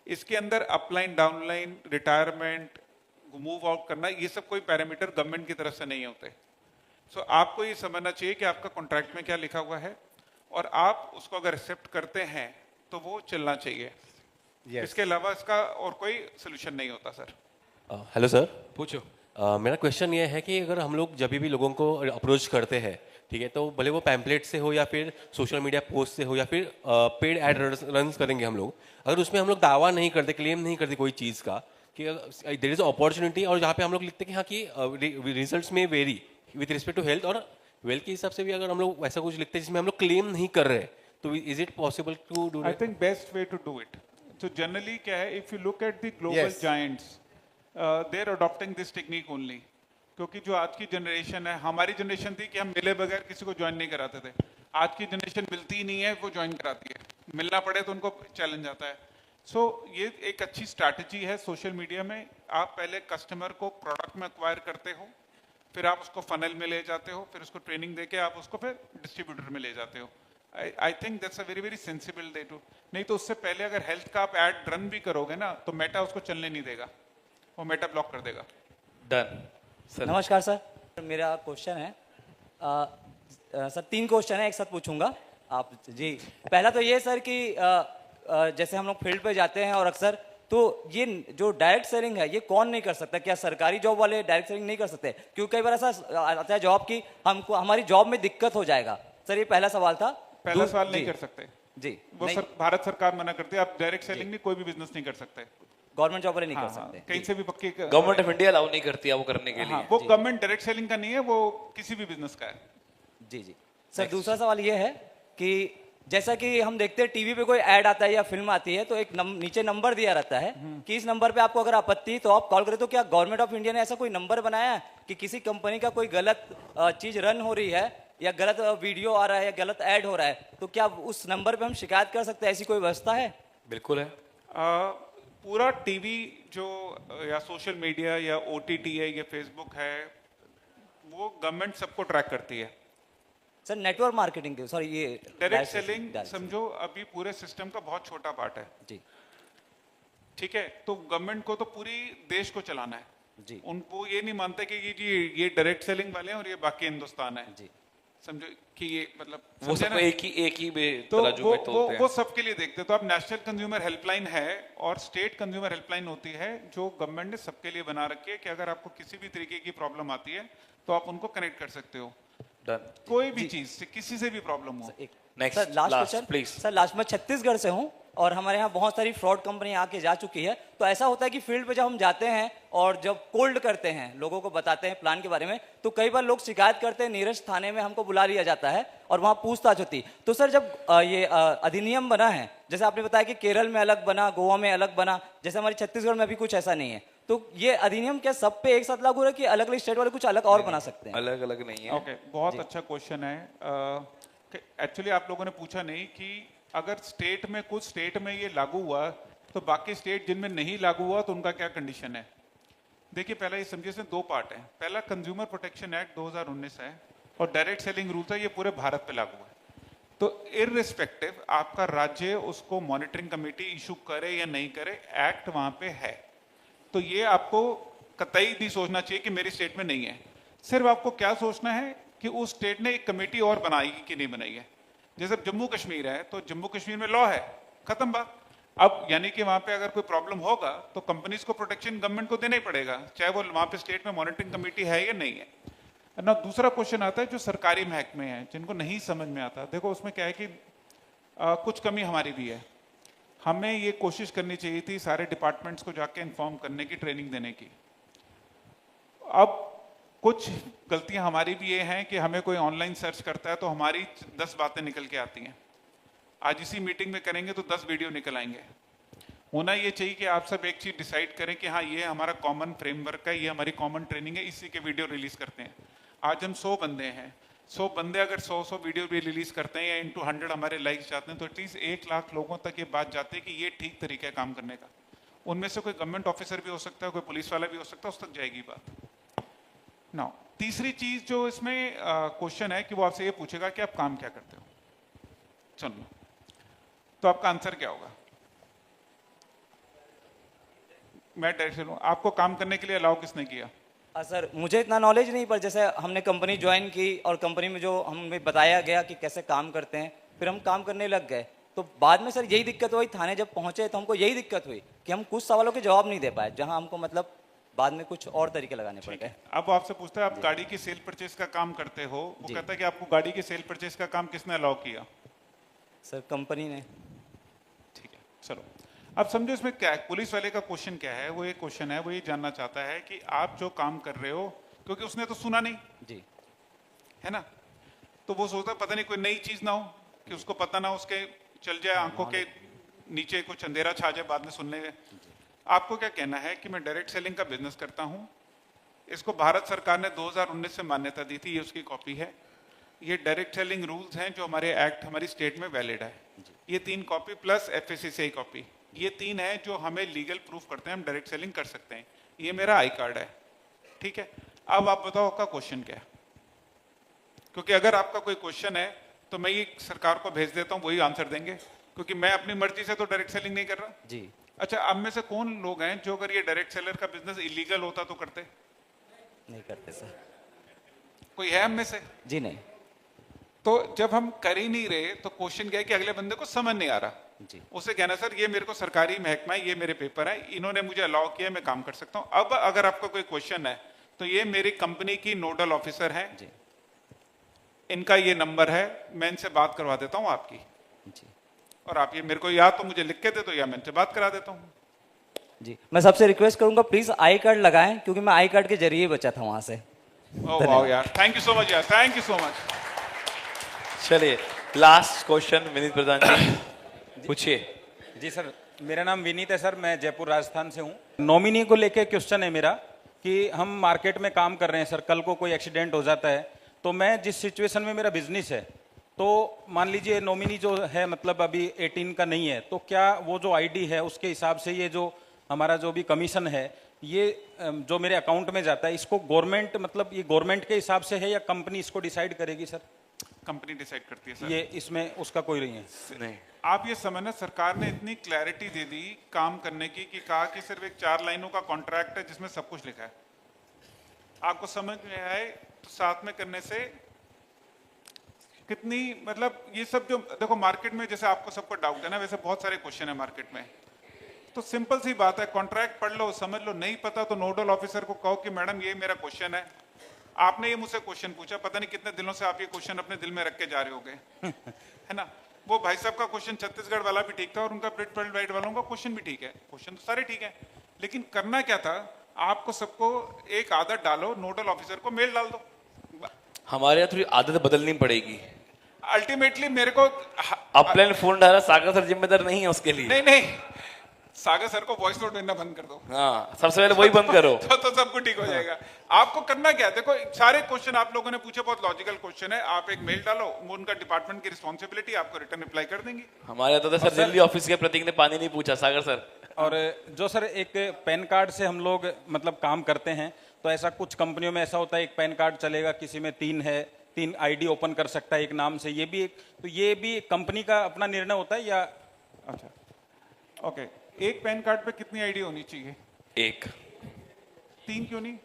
इसके अंदर upline, downline, retirement, move out करना, ये सब कोई पैरामीटर गवर्नमेंट की तरफ से नहीं होते। सो आपको ये समझना चाहिए कि आपका कॉन्ट्रैक्ट में क्या लिखा हुआ है और आप उसको अगर एक्सेप्ट करते हैं तो वो चलना चाहिए। इसके अलावा इसका और कोई सोल्यूशन नहीं होता सर। हेलो सर, पूछो। मेरा क्वेश्चन ये है कि अगर हम लोग जब भी लोगों को अप्रोच करते हैं, ठीक है, तो भले वो पैम्पलेट से हो या फिर सोशल मीडिया पोस्ट से हो या फिर पेड एड रन करेंगे हम लोग, अगर उसमें हम लोग दावा नहीं करते, क्लेम नहीं करते कोई चीज़ का कि देयर इज अपॉर्चुनिटी, और जहाँ पे हम लोग लिखते हैं कि हाँ कि रिजल्ट्स में very with respect to health और वेल्थ के हिसाब से भी, अगर हम लोग वैसा कुछ लिखते हैं जिसमें हम लोग क्लेम नहीं कर रहे, तो is it possible to do? I think best way to do it, तो जनरली क्या है, if you look at the global giants, they are adopting this technique only. क्योंकि जो आज की जनरेशन है, हमारी जनरेशन थी कि हम मिले बगैर किसी को ज्वाइन नहीं कराते थे, आज की जनरेशन मिलती ही नहीं है, वो ज्वाइन कराती है, मिलना पड़े तो उनको चैलेंज आता है। सो ये एक अच्छी स्ट्रैटेजी है सोशल मीडिया में। आप पहले कस्टमर को प्रोडक्ट में एक्वायर करते हो, फिर आप उसको फनल में ले जाते हो, फिर उसको ट्रेनिंग देके आप उसको फिर डिस्ट्रीब्यूटर में ले जाते हो। I think that's a very very sensible day to. नहीं तो उससे पहले अगर हेल्थ का आप एड रन भी करोगे ना, तो मेटा उसको चलने नहीं देगा, वो मेटा ब्लॉक कर देगा। Done sir. नमस्कार सर, मेरा क्वेश्चन है सर 3 क्वेश्चन है एक साथ पूछूंगा आप जी। पहला तो ये सर कि जैसे हम लोग फील्ड पे जाते हैं और अक्सर तो ये जो डायरेक्ट सेलिंग है ये कौन नहीं कर सकता? क्या सरकारी जॉब वाले डायरेक्ट सेलिंग नहीं कर सकते? क्योंकि कई बार ऐसा आता है जॉब की हमको हमारी जॉब में दिक्कत हो जाएगा। सर ये पहला सवाल था। पहला सवाल नहीं कर सकते जी, वो भारत सरकार मना करती है, आप डायरेक्ट सेलिंग नहीं, कोई भी बिजनेस नहीं कर सकते, गवर्नमेंट जॉब वाले नहीं कर सकते, कहीं से भी पक्की। गवर्नमेंट ऑफ इंडिया अलाउ नहीं करती है वो करने के लिए। वो गवर्नमेंट डायरेक्ट सेलिंग का नहीं है, वो किसी भी बिजनेस का है। जी जी सर। दूसरा सवाल ये है कि जैसा कि हम देखते हैं टीवी पे कोई ऐड आता है या फिल्म आती है तो एक नीचे नंबर दिया रहता है कि इस नंबर पे आपको अगर आपत्ति तो आप कॉल करें। तो क्या गवर्नमेंट ऑफ इंडिया ने ऐसा कोई नंबर बनाया है कि किसी कंपनी का कोई गलत चीज रन हो रही है या गलत वीडियो आ रहा है या गलत ऐड हो रहा है तो क्या उस नंबर पे हम शिकायत कर सकते हैं? ऐसी कोई व्यवस्था है? बिल्कुल है। पूरा टीवी जो या सोशल मीडिया या ओटीटी है या फेसबुक है, वो गवर्नमेंट सबको ट्रैक करती है। सर नेटवर्क मार्केटिंग के सॉरी ये डायरेक्ट सेलिंग समझो अभी पूरे सिस्टम का बहुत छोटा पार्ट है जी। ठीक है, तो गवर्नमेंट को तो पूरी देश को चलाना है जी। उनको ये नहीं मानते कि ये डायरेक्ट सेलिंग वाले हैं और ये बाकी हिंदुस्तान है जी। समझो कि ये मतलब वो समझे सबको ना? एक ही तो तराजू में तोलते हैं। वो सबके लिए देखते हैं। तो अब नेशनल कंज्यूमर हेल्पलाइन है और स्टेट कंज्यूमर हेल्पलाइन होती है जो गवर्नमेंट ने सबके लिए बना रखी है कि अगर आपको किसी भी तरीके की प्रॉब्लम आती है तो आप उनको कनेक्ट कर सकते हो। डन। कोई भी चीज से किसी से भी प्रॉब्लम हो। Next sir last question please. Sir last में छत्तीसगढ़ से हूँ और हमारे यहाँ बहुत सारी फ्रॉड कंपनी आके जा चुकी है। तो ऐसा होता है कि फील्ड पे जब हम जाते हैं और जब कोल्ड करते हैं लोगों को बताते हैं प्लान के बारे में तो कई बार लोग शिकायत करते हैं, नीरज थाने में हमको बुला लिया जाता है और वहाँ पूछताछ होती। तो सर जब ये अधिनियम बना है, जैसे आपने बताया कि केरल में अलग बना, गोवा में अलग बना, जैसे हमारी छत्तीसगढ़ में भी कुछ ऐसा नहीं है, तो ये अधिनियम क्या सब पे एक साथ लागू है कि अलग अलग स्टेट वाले कुछ अलग और बना सकते हैं? अलग अलग नहीं है। ओके, बहुत अच्छा क्वेश्चन है। एक्चुअली आप लोगों ने पूछा नहीं कि अगर स्टेट में कुछ स्टेट में ये लागू हुआ तो बाकी स्टेट जिनमें नहीं लागू हुआ तो उनका क्या कंडीशन है। देखिए पहला ये समझिए इसमें 2 पार्ट है। पहला कंज्यूमर प्रोटेक्शन एक्ट 2019 है और डायरेक्ट सेलिंग रूल है, ये पूरे भारत पे लागू है। तो इररिस्पेक्टिव आपका राज्य उसको मॉनिटरिंग कमेटी इशू करे या नहीं करे, एक्ट वहां पे है। तो ये आपको कतई नहीं सोचना चाहिए कि मेरी स्टेट में नहीं है। सिर्फ आपको क्या सोचना है कि उस स्टेट ने एक कमेटी और बनाएगी कि नहीं बनाई है। जैसे जम्मू कश्मीर है तो जम्मू कश्मीर में लॉ है, खत्म बात। अब यानी कि वहां पे अगर कोई प्रॉब्लम होगा तो कंपनीज को प्रोटेक्शन गवर्नमेंट को देना ही पड़ेगा, चाहे वो वहां पे स्टेट में मॉनिटरिंग कमेटी है या नहीं है ना। दूसरा क्वेश्चन आता है जो सरकारी महकमे हैं जिनको नहीं समझ में आता। देखो उसमें क्या है कि कुछ कमी हमारी भी है। हमें ये कोशिश करनी चाहिए थी सारे डिपार्टमेंट्स को जाके इन्फॉर्म करने की, ट्रेनिंग देने की। अब कुछ गलतियां हमारी भी ये हैं कि हमें कोई ऑनलाइन सर्च करता है तो हमारी 10 बातें निकल के आती हैं। आज इसी मीटिंग में करेंगे तो 10 वीडियो निकल आएंगे। होना ये चाहिए कि आप सब एक चीज डिसाइड करें कि हाँ ये हमारा कॉमन फ्रेमवर्क है, ये हमारी कॉमन ट्रेनिंग है, इसी के वीडियो रिलीज करते हैं। आज हम 100 बंदे हैं, 100 बंदे अगर 100 वीडियो भी रिलीज करते हैं या इंटू 100 हमारे लाइक्स जाते हैं तो एटलीस्ट 1 लाख लोगों तक ये बात जाती है कि ये ठीक तरीका है काम करने का। उनमें से कोई गवर्नमेंट ऑफिसर भी हो सकता है, कोई पुलिस वाला भी हो सकता है, उस तक जाएगी बात। नाउ तीसरी चीज जो इसमें क्वेश्चन है कि वो आपसे ये पूछेगा कि आप काम क्या करते हो। चलो तो आपका आंसर क्या होगा? मैं डायरेक्ट चलूं, आपको काम करने के लिए अलाउ किसने किया? सर मुझे इतना नॉलेज नहीं, पर जैसे हमने कंपनी ज्वाइन की और कंपनी में जो हमें बताया गया कि कैसे काम करते हैं, फिर हम काम करने लग गए। तो बाद में सर यही दिक्कत हुई, थाने जब पहुंचे तो हमको यही दिक्कत हुई कि हम कुछ सवालों के जवाब नहीं दे पाए, जहां हमको मतलब बाद में कुछ और तरीके लगाने पड़ गए। अब आपसे पूछता है आप गाड़ी की सेल परचेज का काम करते हो, वो कहता है कि आपको गाड़ी की सेल परचेज का काम किसने अलाउ किया? सर कंपनी ने। ठीक है, चलो अब समझो इसमें क्या है। पुलिस वाले का क्वेश्चन क्या है? वो ये क्वेश्चन है, वो ये जानना चाहता है कि आप जो काम कर रहे हो, क्योंकि उसने तो सुना नहीं जी, है ना, तो वो सोचता पता नहीं कोई नई चीज ना हो कि उसको पता ना, उसके चल जाए आंखों के नीचे कुछ अंधेरा छा जाए बाद में सुनने में। आपको क्या कहना है कि मैं डायरेक्ट सेलिंग का बिजनेस करता हूं, इसको भारत सरकार ने 2019 से मान्यता दी थी, ये उसकी कॉपी है। ये डायरेक्ट सेलिंग रूल्स हैं जो हमारे एक्ट हमारी स्टेट में वैलिड है। ये 3 कॉपी प्लस FSCCI कॉपी, ये 3 है जो हमें लीगल प्रूफ करते हैं हम डायरेक्ट सेलिंग कर सकते हैं। ये मेरा आई कार्ड है, ठीक है। अब आप बताओ आपका क्वेश्चन क्या है, क्योंकि अगर आपका कोई क्वेश्चन है तो मैं ये सरकार को भेज देता हूँ, वही आंसर देंगे, क्योंकि मैं अपनी मर्जी से तो डायरेक्ट सेलिंग नहीं कर रहा जी। अच्छा, अब में से कौन लोग हैं जो अगर ये डायरेक्ट सेलर का बिजनेस इलीगल होता तो करते? नहीं करते सर। कोई है हम में से? जी नहीं। तो जब हम कर ही नहीं रहे तो क्वेश्चन क्या है कि अगले बंदे को समझ नहीं आ रहा। जी। उसे कहना सर ये मेरे को सरकारी महकमा है, ये मेरे पेपर है, इन्होंने मुझे अलाउ किया, मैं काम कर सकता हूँ। अब अगर आपका कोई क्वेश्चन है तो ये मेरी कंपनी की नोडल ऑफिसर है, इनका ये नंबर है, मैं इनसे बात करवा देता हूँ आपकी जी। और आप ये मेरे को या तो मुझे लिख के दे दो या मैं इनसे बात करा देता हूँ। जी, मैं सबसे रिक्वेस्ट करूंगा प्लीज आई कार्ड लगाएं, क्योंकि मैं आई कार्ड के जरिए बचा था वहां से। ओह वाओ यार, थैंक यू सो मच यार, थैंक यू सो मच। चलिए लास्ट क्वेश्चन विनीत प्रधान जी पूछिए। जी सर, मेरा नाम विनीत है सर, मैं जयपुर राजस्थान से हूँ। नॉमिनी को लेके क्वेश्चन है मेरा कि हम मार्केट में काम कर रहे हैं सर, कल को कोई एक्सीडेंट हो जाता है तो मैं जिस सिचुएशन में मेरा बिजनेस है, तो मान लीजिए नॉमिनी जो है मतलब अभी 18 का नहीं है, तो क्या वो जो आईडी है उसके हिसाब से ये जो हमारा जो भी कमीशन है ये जो मेरे अकाउंट में जाता है, इसको गवर्नमेंट मतलब ये गवर्नमेंट के हिसाब से है या कंपनी इसको डिसाइड करेगी सर? कंपनी डिसाइड करती है सर। ये इसमें उसका कोई नहीं है? नहीं। आप ये समझना, सरकार ने इतनी क्लैरिटी दे दी काम करने की कि कहा कि सिर्फ एक 4 लाइनों का कॉन्ट्रैक्ट है जिसमें सब कुछ लिखा है। आपको समझ में आए तो साथ में करने से कितनी मतलब ये सब जो देखो मार्केट में जैसे आपको सबको डाउट है ना, वैसे बहुत सारे क्वेश्चन है मार्केट में। तो सिंपल सी बात है, कॉन्ट्रैक्ट पढ़ लो, समझ लो, नहीं पता तो नोडल ऑफिसर को कहो कि मैडम ये मेरा क्वेश्चन है, आपने ये मुझसे क्वेश्चन पूछा, पता नहीं कितने दिनों से आप ये क्वेश्चन अपने दिल में रख के जा रहे होगे है ना। वो भाई साहब का क्वेश्चन छत्तीसगढ़ वाला भी ठीक था और उनका ब्रिट वर्ल्ड वाइड वालों का क्वेश्चन भी ठीक है, क्वेश्चन तो सारे ठीक है, लेकिन करना क्या था, आपको सबको एक आदत डालो, नोडल ऑफिसर को मेल डाल दो। हमारे यहाँ थोड़ी आदत बदलनी पड़ेगी। अल्टीमेटली मेरे को अपलाइन फोन डाला, सागर सर जिम्मेदार नहीं है उसके लिए। नहीं नहीं, सागर सर को वॉइस नोट देना बंद कर दो। हाँ, सबसे पहले वही बंद करो तो सब कुछ ठीक हो जाएगा। आपको करना क्या है, देखो सारे क्वेश्चन आप लोगों ने पूछे, बहुत लॉजिकल क्वेश्चन है, आप एक मेल डालो, वो उनका डिपार्टमेंट की रिस्पॉन्सिबिलिटी, आपको रिटर्न रिप्लाई कर देंगे। हमारे यहाँ तो सर दिल्ली ऑफिस के प्रतीक ने पानी नहीं पूछा, सागर सर। और जो सर एक पैन कार्ड से हम लोग मतलब काम करते हैं, तो ऐसा कुछ कंपनियों में ऐसा होता है एक पैन कार्ड चलेगा, किसी में 3 है, 3 आईडी ओपन कर सकता है एक नाम से, ये भी कंपनी का अपना निर्णय होता है या? अच्छा, ओके। एक पैन कार्ड पे कितनी आईडी होनी चाहिए? एक। 3 क्यों नहीं?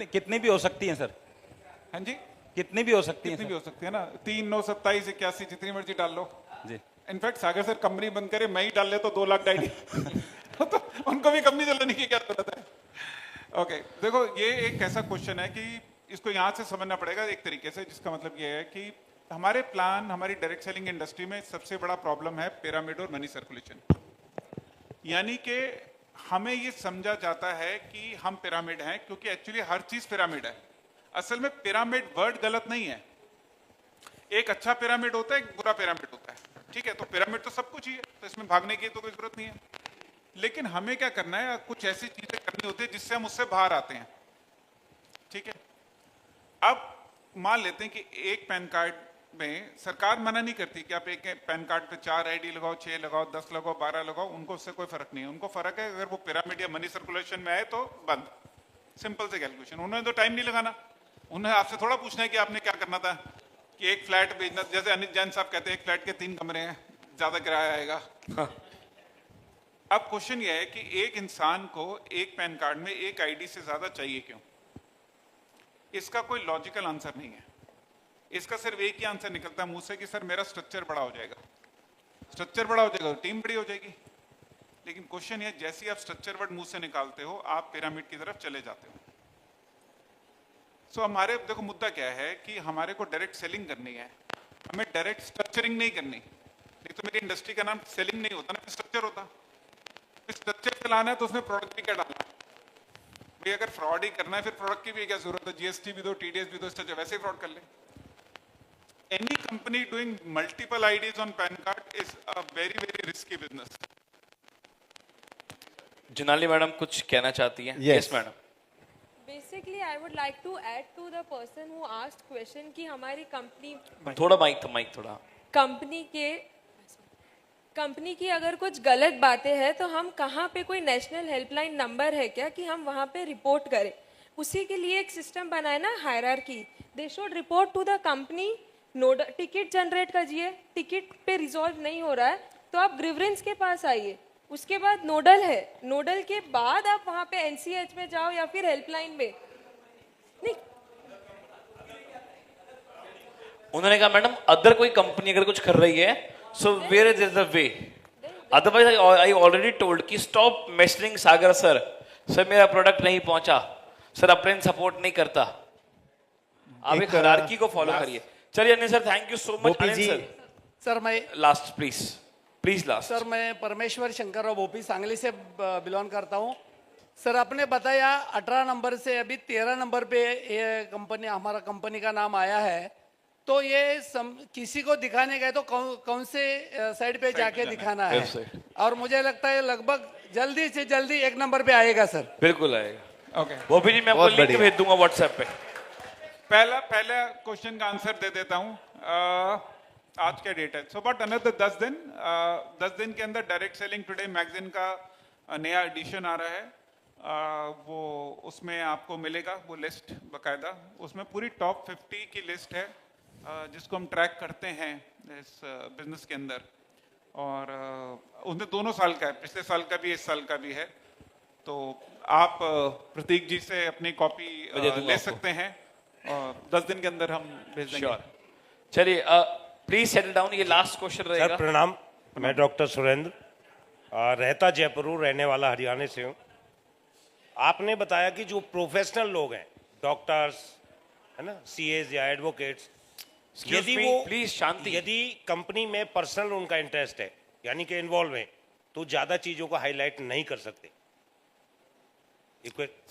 कितनी भी हो सकती हैं सर? हाँ जी, कितनी भी हो सकती हैं कितनी सर? भी हो सकती है ना। 3, 9, 27, 81 जितनी मर्जी डाल लो। जी। इनफैक्ट सागर सर कंपनी बंद करे, मैं ही डाल ले तो 2 लाख आईडी तो उनको भी कंपनी चलाने की क्या जरूरत है? ओके, देखो ये एक ऐसा क्वेश्चन है कि इसको यहाँ से समझना पड़ेगा एक तरीके से, जिसका मतलब ये है कि हमारे प्लान, हमारी डायरेक्ट सेलिंग इंडस्ट्री में सबसे बड़ा प्रॉब्लम है पिरामिड और मनी सर्कुलेशन। यानी कि हमें ये समझा जाता है कि हम पिरामिड हैं, क्योंकि एक्चुअली हर चीज पिरामिड है। असल में पिरामिड वर्ड गलत नहीं है। एक अच्छा पिरामिड होता है, एक बुरा पिरामिड होता है, ठीक है? तो पिरामिड तो सब कुछ ही है, तो इसमें भागने की तो कोई जरूरत नहीं है। लेकिन हमें क्या करना है, कुछ ऐसी चीजें करनी होती है जिससे हम उससे बाहर आते हैं, ठीक है? अब मान लेते हैं कि एक पैन कार्ड में सरकार मना नहीं करती कि आप एक पैन कार्ड पे 4 आईडी लगाओ, 6 लगाओ, 10 लगाओ, 12 लगाओ, उनको उससे कोई फर्क नहीं है। उनको फर्क है अगर वो पिरामिड या मनी सर्कुलेशन में आए तो बंद। सिंपल से कैलकुलेशन। उन्होंने तो टाइम नहीं लगाना, उन्हें आपसे थोड़ा पूछना है कि आपने क्या करना था कि एक फ्लैट बेचना। जैसे अनिल जैन साहब कहते हैं एक फ्लैट के 3 कमरे हैं, ज्यादा किराया आएगा। अब क्वेश्चन ये है कि एक इंसान को एक पैन कार्ड में एक आईडी से ज्यादा चाहिए क्यों? इसका कोई लॉजिकल आंसर नहीं है। इसका सिर्फ एक ही आंसर निकलता है मुंह से कि सर मेरा स्ट्रक्चर बड़ा हो जाएगा। स्ट्रक्चर बड़ा हो जाएगा तो टीम बड़ी हो जाएगी। लेकिन क्वेश्चन ये, जैसे ही आप स्ट्रक्चर वर्ड मुंह से निकालते हो आप पिरामिड की तरफ चले जाते हो। सो हमारे देखो मुद्दा क्या है कि हमारे को डायरेक्ट सेलिंग करनी है, हमें डायरेक्ट स्ट्रक्चरिंग नहीं करनी। नहीं तो मेरी इंडस्ट्री का नाम सेलिंग नहीं होता ना, स्ट्रक्चर होता। स्ट्रक्चर चलाना है तो उसमें प्रोडक्ट भी क्या डालना है भाई? अगर फ्रॉड ही करना है फिर प्रोडक्ट की भी क्या जरूरत है? जीएसटी भी दो, टीडीएस भी दो, स्ट्रक्चर वैसे ही फ्रॉड कर ले। Any company doing multiple IDs on PAN card is a very, very risky business. Junali madam कुछ कहना चाहती हैं? Yes. Madam. Basically, I would like to add to the person who asked question कि हमारी थोड़ा माइक थोड़ा। कंपनी की अगर कुछ गलत बातें हैं तो हम कहाँ पे, कोई नेशनल हेल्पलाइन नंबर है क्या कि हम वहाँ पे रिपोर्ट करें? उसी के लिए एक सिस्टम बनाए ना, hierarchy. They should report to the company. Nodal ticket generate कीजिए, टिकट पे रिजॉल्व नहीं हो रहा है तो आप ग्रीवरेंस के पास आइए। उसके बाद नोडल है, नोडल के बाद आप वहाँ पे एनसीएच में जाओ या फिर हेल्पलाइन में। नहीं, उन्होंने कहा मैडम अदर कोई कंपनी अगर कुछ कर रही है so where is the way, otherwise I already told कि stop messaging Sagar sir, sir मेरा प्रोडक्ट नहीं पहुंचा, सर अपने सपोर्ट नहीं करता। आप एक हायरार्की को फॉलो करिए। चलिए Anil sir, thank you so much. Anil sir, sir मैं लास्ट प्लीज लास्ट। सर मैं परमेश्वर शंकर राव भोपी सांगली से बिलोंग करता हूँ। सर आपने बताया 18 नंबर से अभी 13 नंबर पे ये कंपनी, हमारा कंपनी का नाम आया है, तो ये किसी को दिखाने गए तो कौन से साइड पे जाके दिखाना है? और मुझे लगता है लगभग जल्दी से जल्दी 1 नंबर पे आएगा सर। बिल्कुल आएगा। ओके, भोपी जी मैं आपको लिंक भेज दूंगा व्हाट्सएप पे। पहला क्वेश्चन का आंसर दे देता हूँ। आज क्या डेट है? सो बट अनदर 10 दिन, 10 दिन के अंदर डायरेक्ट सेलिंग टुडे मैगजीन का नया एडिशन आ रहा है। वो उसमें आपको मिलेगा वो लिस्ट बकायदा, उसमें पूरी टॉप 50 की लिस्ट है जिसको हम ट्रैक करते हैं इस बिजनेस के अंदर। और उनमें दोनों साल का है, पिछले साल का भी इस साल का भी है। तो आप प्रतीक जी से अपनी कॉपी ले सकते हैं और 10 दिन के अंदर हम भेज देंगे। चलिए प्लीज सेटल डाउन। ये लास्ट क्वेश्चन रहेगा। सर प्रणाम, मैं डॉक्टर सुरेंद्र, रहता जयपुर, रहने वाला हरियाणा से हूँ। आपने बताया कि जो प्रोफेशनल लोग हैं, डॉक्टर्स है ना, सीएज या एडवोकेट्स, यदि वो प्लीज शांति, यदि कंपनी में पर्सनल उनका इंटरेस्ट है यानी कि इन्वॉल्व है, तो ज्यादा चीजों को हाईलाइट नहीं कर सकते।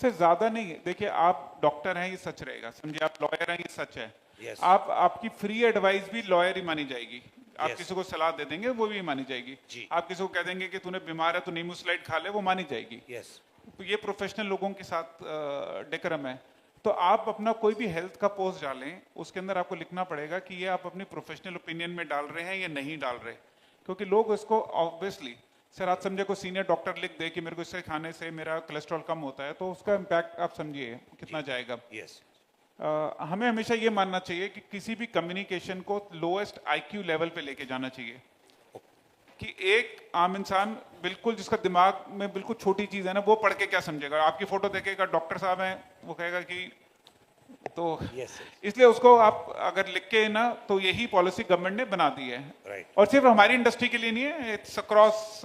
सर ज्यादा नहीं, देखिए आप डॉक्टर हैं ये सच रहेगा, समझिए आप लॉयर हैं ये सच है। Yes. आपकी फ्री एडवाइस भी लॉयर ही मानी जाएगी। आप Yes. किसी को सलाह दे देंगे वो भी मानी जाएगी। जी। आप किसी को कह देंगे कि तूने बीमार है तो नींबू स्लाइड खा ले, वो मानी जाएगी। Yes. तो ये प्रोफेशनल लोगों के साथ डेकोरम है। तो आप अपना कोई भी हेल्थ का पोस्ट डालें, उसके अंदर आपको लिखना पड़ेगा कि ये आप अपनी प्रोफेशनल ओपिनियन में डाल रहे हैं या नहीं डाल रहे, क्योंकि लोग इसको ऑब्वियसली, सर आप समझे कोई सीनियर डॉक्टर लिख दे कि मेरे को इससे खाने से मेरा कोलेस्ट्रॉल कम होता है, तो उसका इम्पैक्ट आप समझिए कितना जाएगा। Yes. हमें हमेशा ये मानना चाहिए कि किसी भी कम्युनिकेशन को लोएस्ट आईक्यू लेवल पे लेके जाना चाहिए, कि एक आम इंसान बिल्कुल जिसका दिमाग में बिल्कुल छोटी चीज है ना, वो पढ़ के क्या समझेगा। आपकी फोटो देखेगा, डॉक्टर साहब हैं, वो कहेगा कि तो इसलिए उसको आप अगर लिख के ना, तो यही पॉलिसी गवर्नमेंट ने बना दी है और सिर्फ हमारी इंडस्ट्री के लिए नहीं है, इट्स अक्रॉस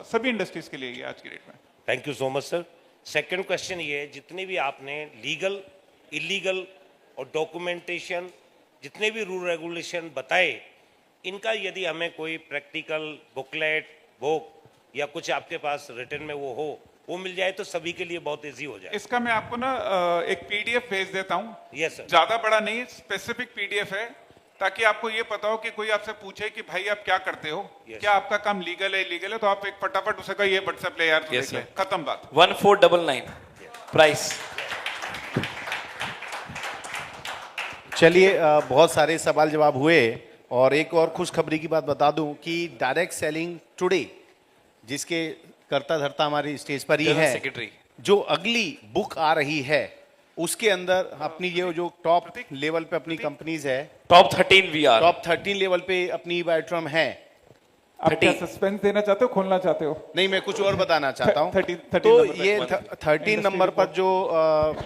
सभी इंडस्ट्रीज के लिए आज की डेट में। Thank you so much sir. Second question ये है, जितने भी आपने लीगल, इलीगल और डॉक्यूमेंटेशन जितने भी रूल रेगुलेशन बताए, इनका यदि हमें कोई प्रैक्टिकल बुकलेट, बुक या कुछ आपके पास रिटर्न में वो हो, वो मिल जाए तो सभी के लिए बहुत इजी हो जाए। इसका मैं आपको ना एक पीडीएफ भेज देता हूँ। Yes sir. ज्यादा बड़ा नहीं, स्पेसिफिक पीडीएफ है, ताकि आपको ये पता हो कि कोई आपसे पूछे कि भाई आप क्या करते हो, क्या आपका काम लीगल है इलीगल है, तो आप एक फटाफट उसे कहो ये व्हाट्सएप ले यार, तो देख ले, खत्म बात। 1499 प्राइस। चलिए, बहुत सारे सवाल जवाब हुए और एक और खुशखबरी की बात बता दूं कि डायरेक्ट सेलिंग टुडे, जिसके करता धरता हमारी स्टेज पर ही है, सेक्रेटरी, जो अगली बुक आ रही है उसके अंदर अपनी ये जो टॉप लेवल पे अपनी कंपनीज है, टॉप 13 वीआर, टॉप 13 लेवल पे अपनी वाइट्रम है। आप क्या सस्पेंस देना चाहते हो, खोलना चाहते हो? नहीं, मैं कुछ और बताना चाहता हूँ। 13 तो नंबर ये तक 13 नंबर पर जो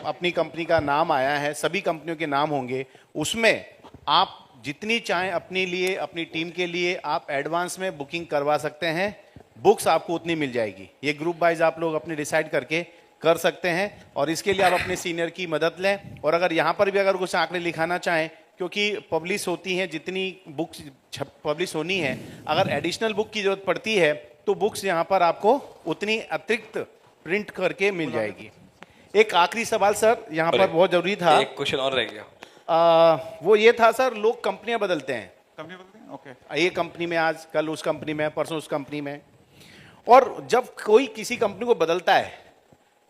अपनी कंपनी का नाम आया है, सभी कंपनियों के नाम होंगे उसमें। आप जितनी चाहें अपने लिए, अपनी टीम के लिए आप एडवांस में बुकिंग करवा सकते हैं, बुक्स आपको उतनी मिल जाएगी। ये ग्रुप वाइज आप लोग अपने डिसाइड करके कर सकते हैं और इसके लिए आप अपने सीनियर की मदद लें। और अगर यहाँ पर भी अगर कुछ आंकड़े लिखाना चाहें, क्योंकि पब्लिश होती हैं जितनी बुक्स पब्लिश होनी है, अगर एडिशनल बुक की जरूरत पड़ती है तो बुक्स यहाँ पर आपको उतनी अतिरिक्त प्रिंट करके मिल जाएगी। एक आखिरी सवाल सर, यहाँ पर बहुत जरूरी था, एक क्वेश्चन और रह गया। वो ये था सर, लोग कंपनियां बदलते हैं, कंपनी बदलते हैं, ओके, ये कंपनी में आज, कल उस कंपनी में, परसों उस कंपनी में। और जब कोई किसी कंपनी को बदलता है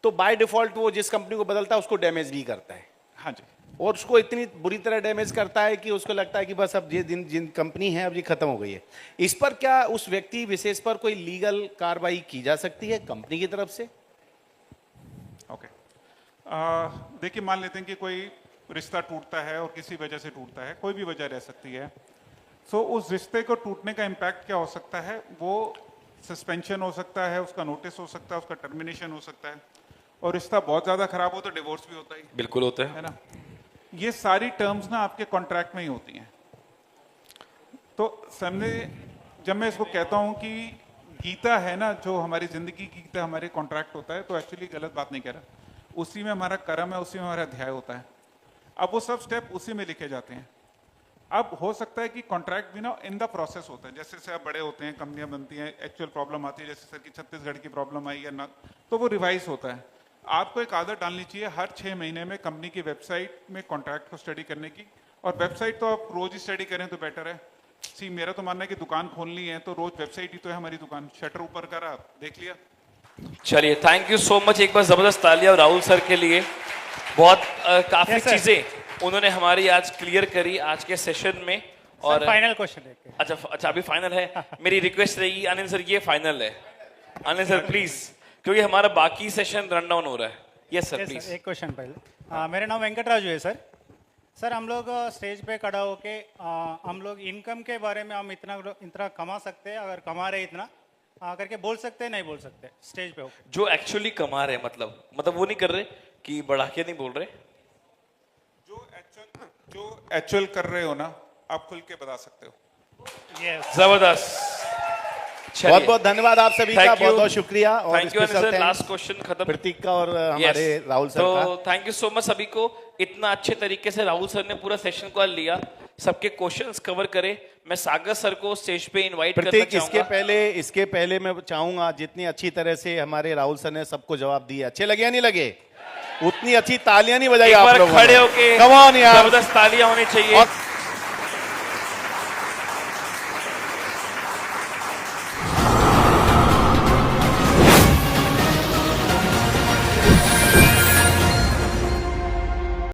तो बाय डिफॉल्ट वो जिस कंपनी को बदलता है उसको डैमेज भी करता है। हाँ जी। और उसको इतनी बुरी तरह डैमेज करता है कि उसको लगता है कि बस अब ये जिन कंपनी है अब ये खत्म हो गई है। इस पर क्या उस व्यक्ति विशेष पर कोई लीगल कार्रवाई की जा सकती है कंपनी की तरफ से? ओके, देखिए, मान लेते हैं कि कोई रिश्ता टूटता है और किसी वजह से टूटता है, कोई भी वजह रह सकती है। सो उस रिश्ते को टूटने का इम्पैक्ट क्या हो सकता है? वो सस्पेंशन हो सकता है, उसका नोटिस हो सकता है, उसका टर्मिनेशन हो सकता है, और रिश्ता बहुत ज्यादा खराब हो तो डिवोर्स भी होता है। बिल्कुल होता है ना। ये सारी टर्म्स ना आपके कॉन्ट्रैक्ट में ही होती हैं। तो सामने जब मैं इसको कहता हूं कि गीता है ना, जो हमारी जिंदगी की गीता हमारे कॉन्ट्रैक्ट होता है, तो एक्चुअली गलत बात नहीं कह रहा। उसी में हमारा कर्म है, उसी में हमारा अध्याय होता है। अब वो सब स्टेप उसी में लिखे जाते हैं। अब हो सकता है कि कॉन्ट्रैक्ट भी ना इन द प्रोसेस होता है, जैसे जैसे आप बड़े होते हैं, कंपनियां बनती हैं, एक्चुअल प्रॉब्लम आती है, जैसे सर की छत्तीसगढ़ की प्रॉब्लम आई है ना, तो वो रिवाइज होता है। आपको एक आदत डालनी चाहिए हर 6 महीने में कंपनी की वेबसाइट में कॉन्ट्रैक्ट को स्टडी करने की। और वेबसाइट तो आप रोज ही स्टडी करें तो बेटर है। सी, मेरा तो मानना है कि दुकान खोलनी है तो रोज वेबसाइट ही तो है हमारी दुकान, शटर ऊपर करा, देख लिया। चलिए, थैंक यू सो मच। एक बार जबरदस्त तालियां राहुल सर के लिए। बहुत काफी चीजें उन्होंने हमारी आज क्लियर करी आज के सेशन में। और फाइनल क्वेश्चन है। अच्छा, अभी फाइनल है। मेरी रिक्वेस्ट रहेगी अनिल सर, ये फाइनल है। अनिल सर प्लीज, क्योंकि हमारा बाकी सेशन रन डाउन हो रहा है। Yes sir please. एक क्वेश्चन पहले। मेरा नाम वेंकट राजू है सर। सर, हम लोग स्टेज पे खड़ा होके हम लोग इनकम के बारे में हम इतना कमा सकते हैं, अगर कमा रहे इतना करके बोल सकते हैं, नहीं बोल सकते स्टेज पे हो? जो एक्चुअली कमा रहे, मतलब वो नहीं कर रहे कि बढ़ा के नहीं बोल रहे, जो एक्चुअल कर रहे हो ना, आप खुल के बता सकते हो। जबरदस्त। बहुत बहुत धन्यवाद आप सभी का, बहुत बहुत शुक्रिया। और thank you sir. Last question खत्म। प्रतीक का और हमारे राहुल सर का। तो थैंक यू सो मच सभी को। इतना अच्छे तरीके से राहुल सर ने पूरा सेशन को लिया, सबके क्वेश्चंस कवर करे। मैं सागर सर को स्टेज पे इनवाइट करना चाहूंगा। इसके पहले मैं चाहूंगा, जितनी अच्छी तरह से हमारे राहुल सर ने सबको जवाब दिए, अच्छे लगे या नहीं लगे? उतनी अच्छी तालियां नहीं बजाई आप लोगों ने। खड़े होके कम ऑन यार, जबरदस्त तालियां होनी चाहिए।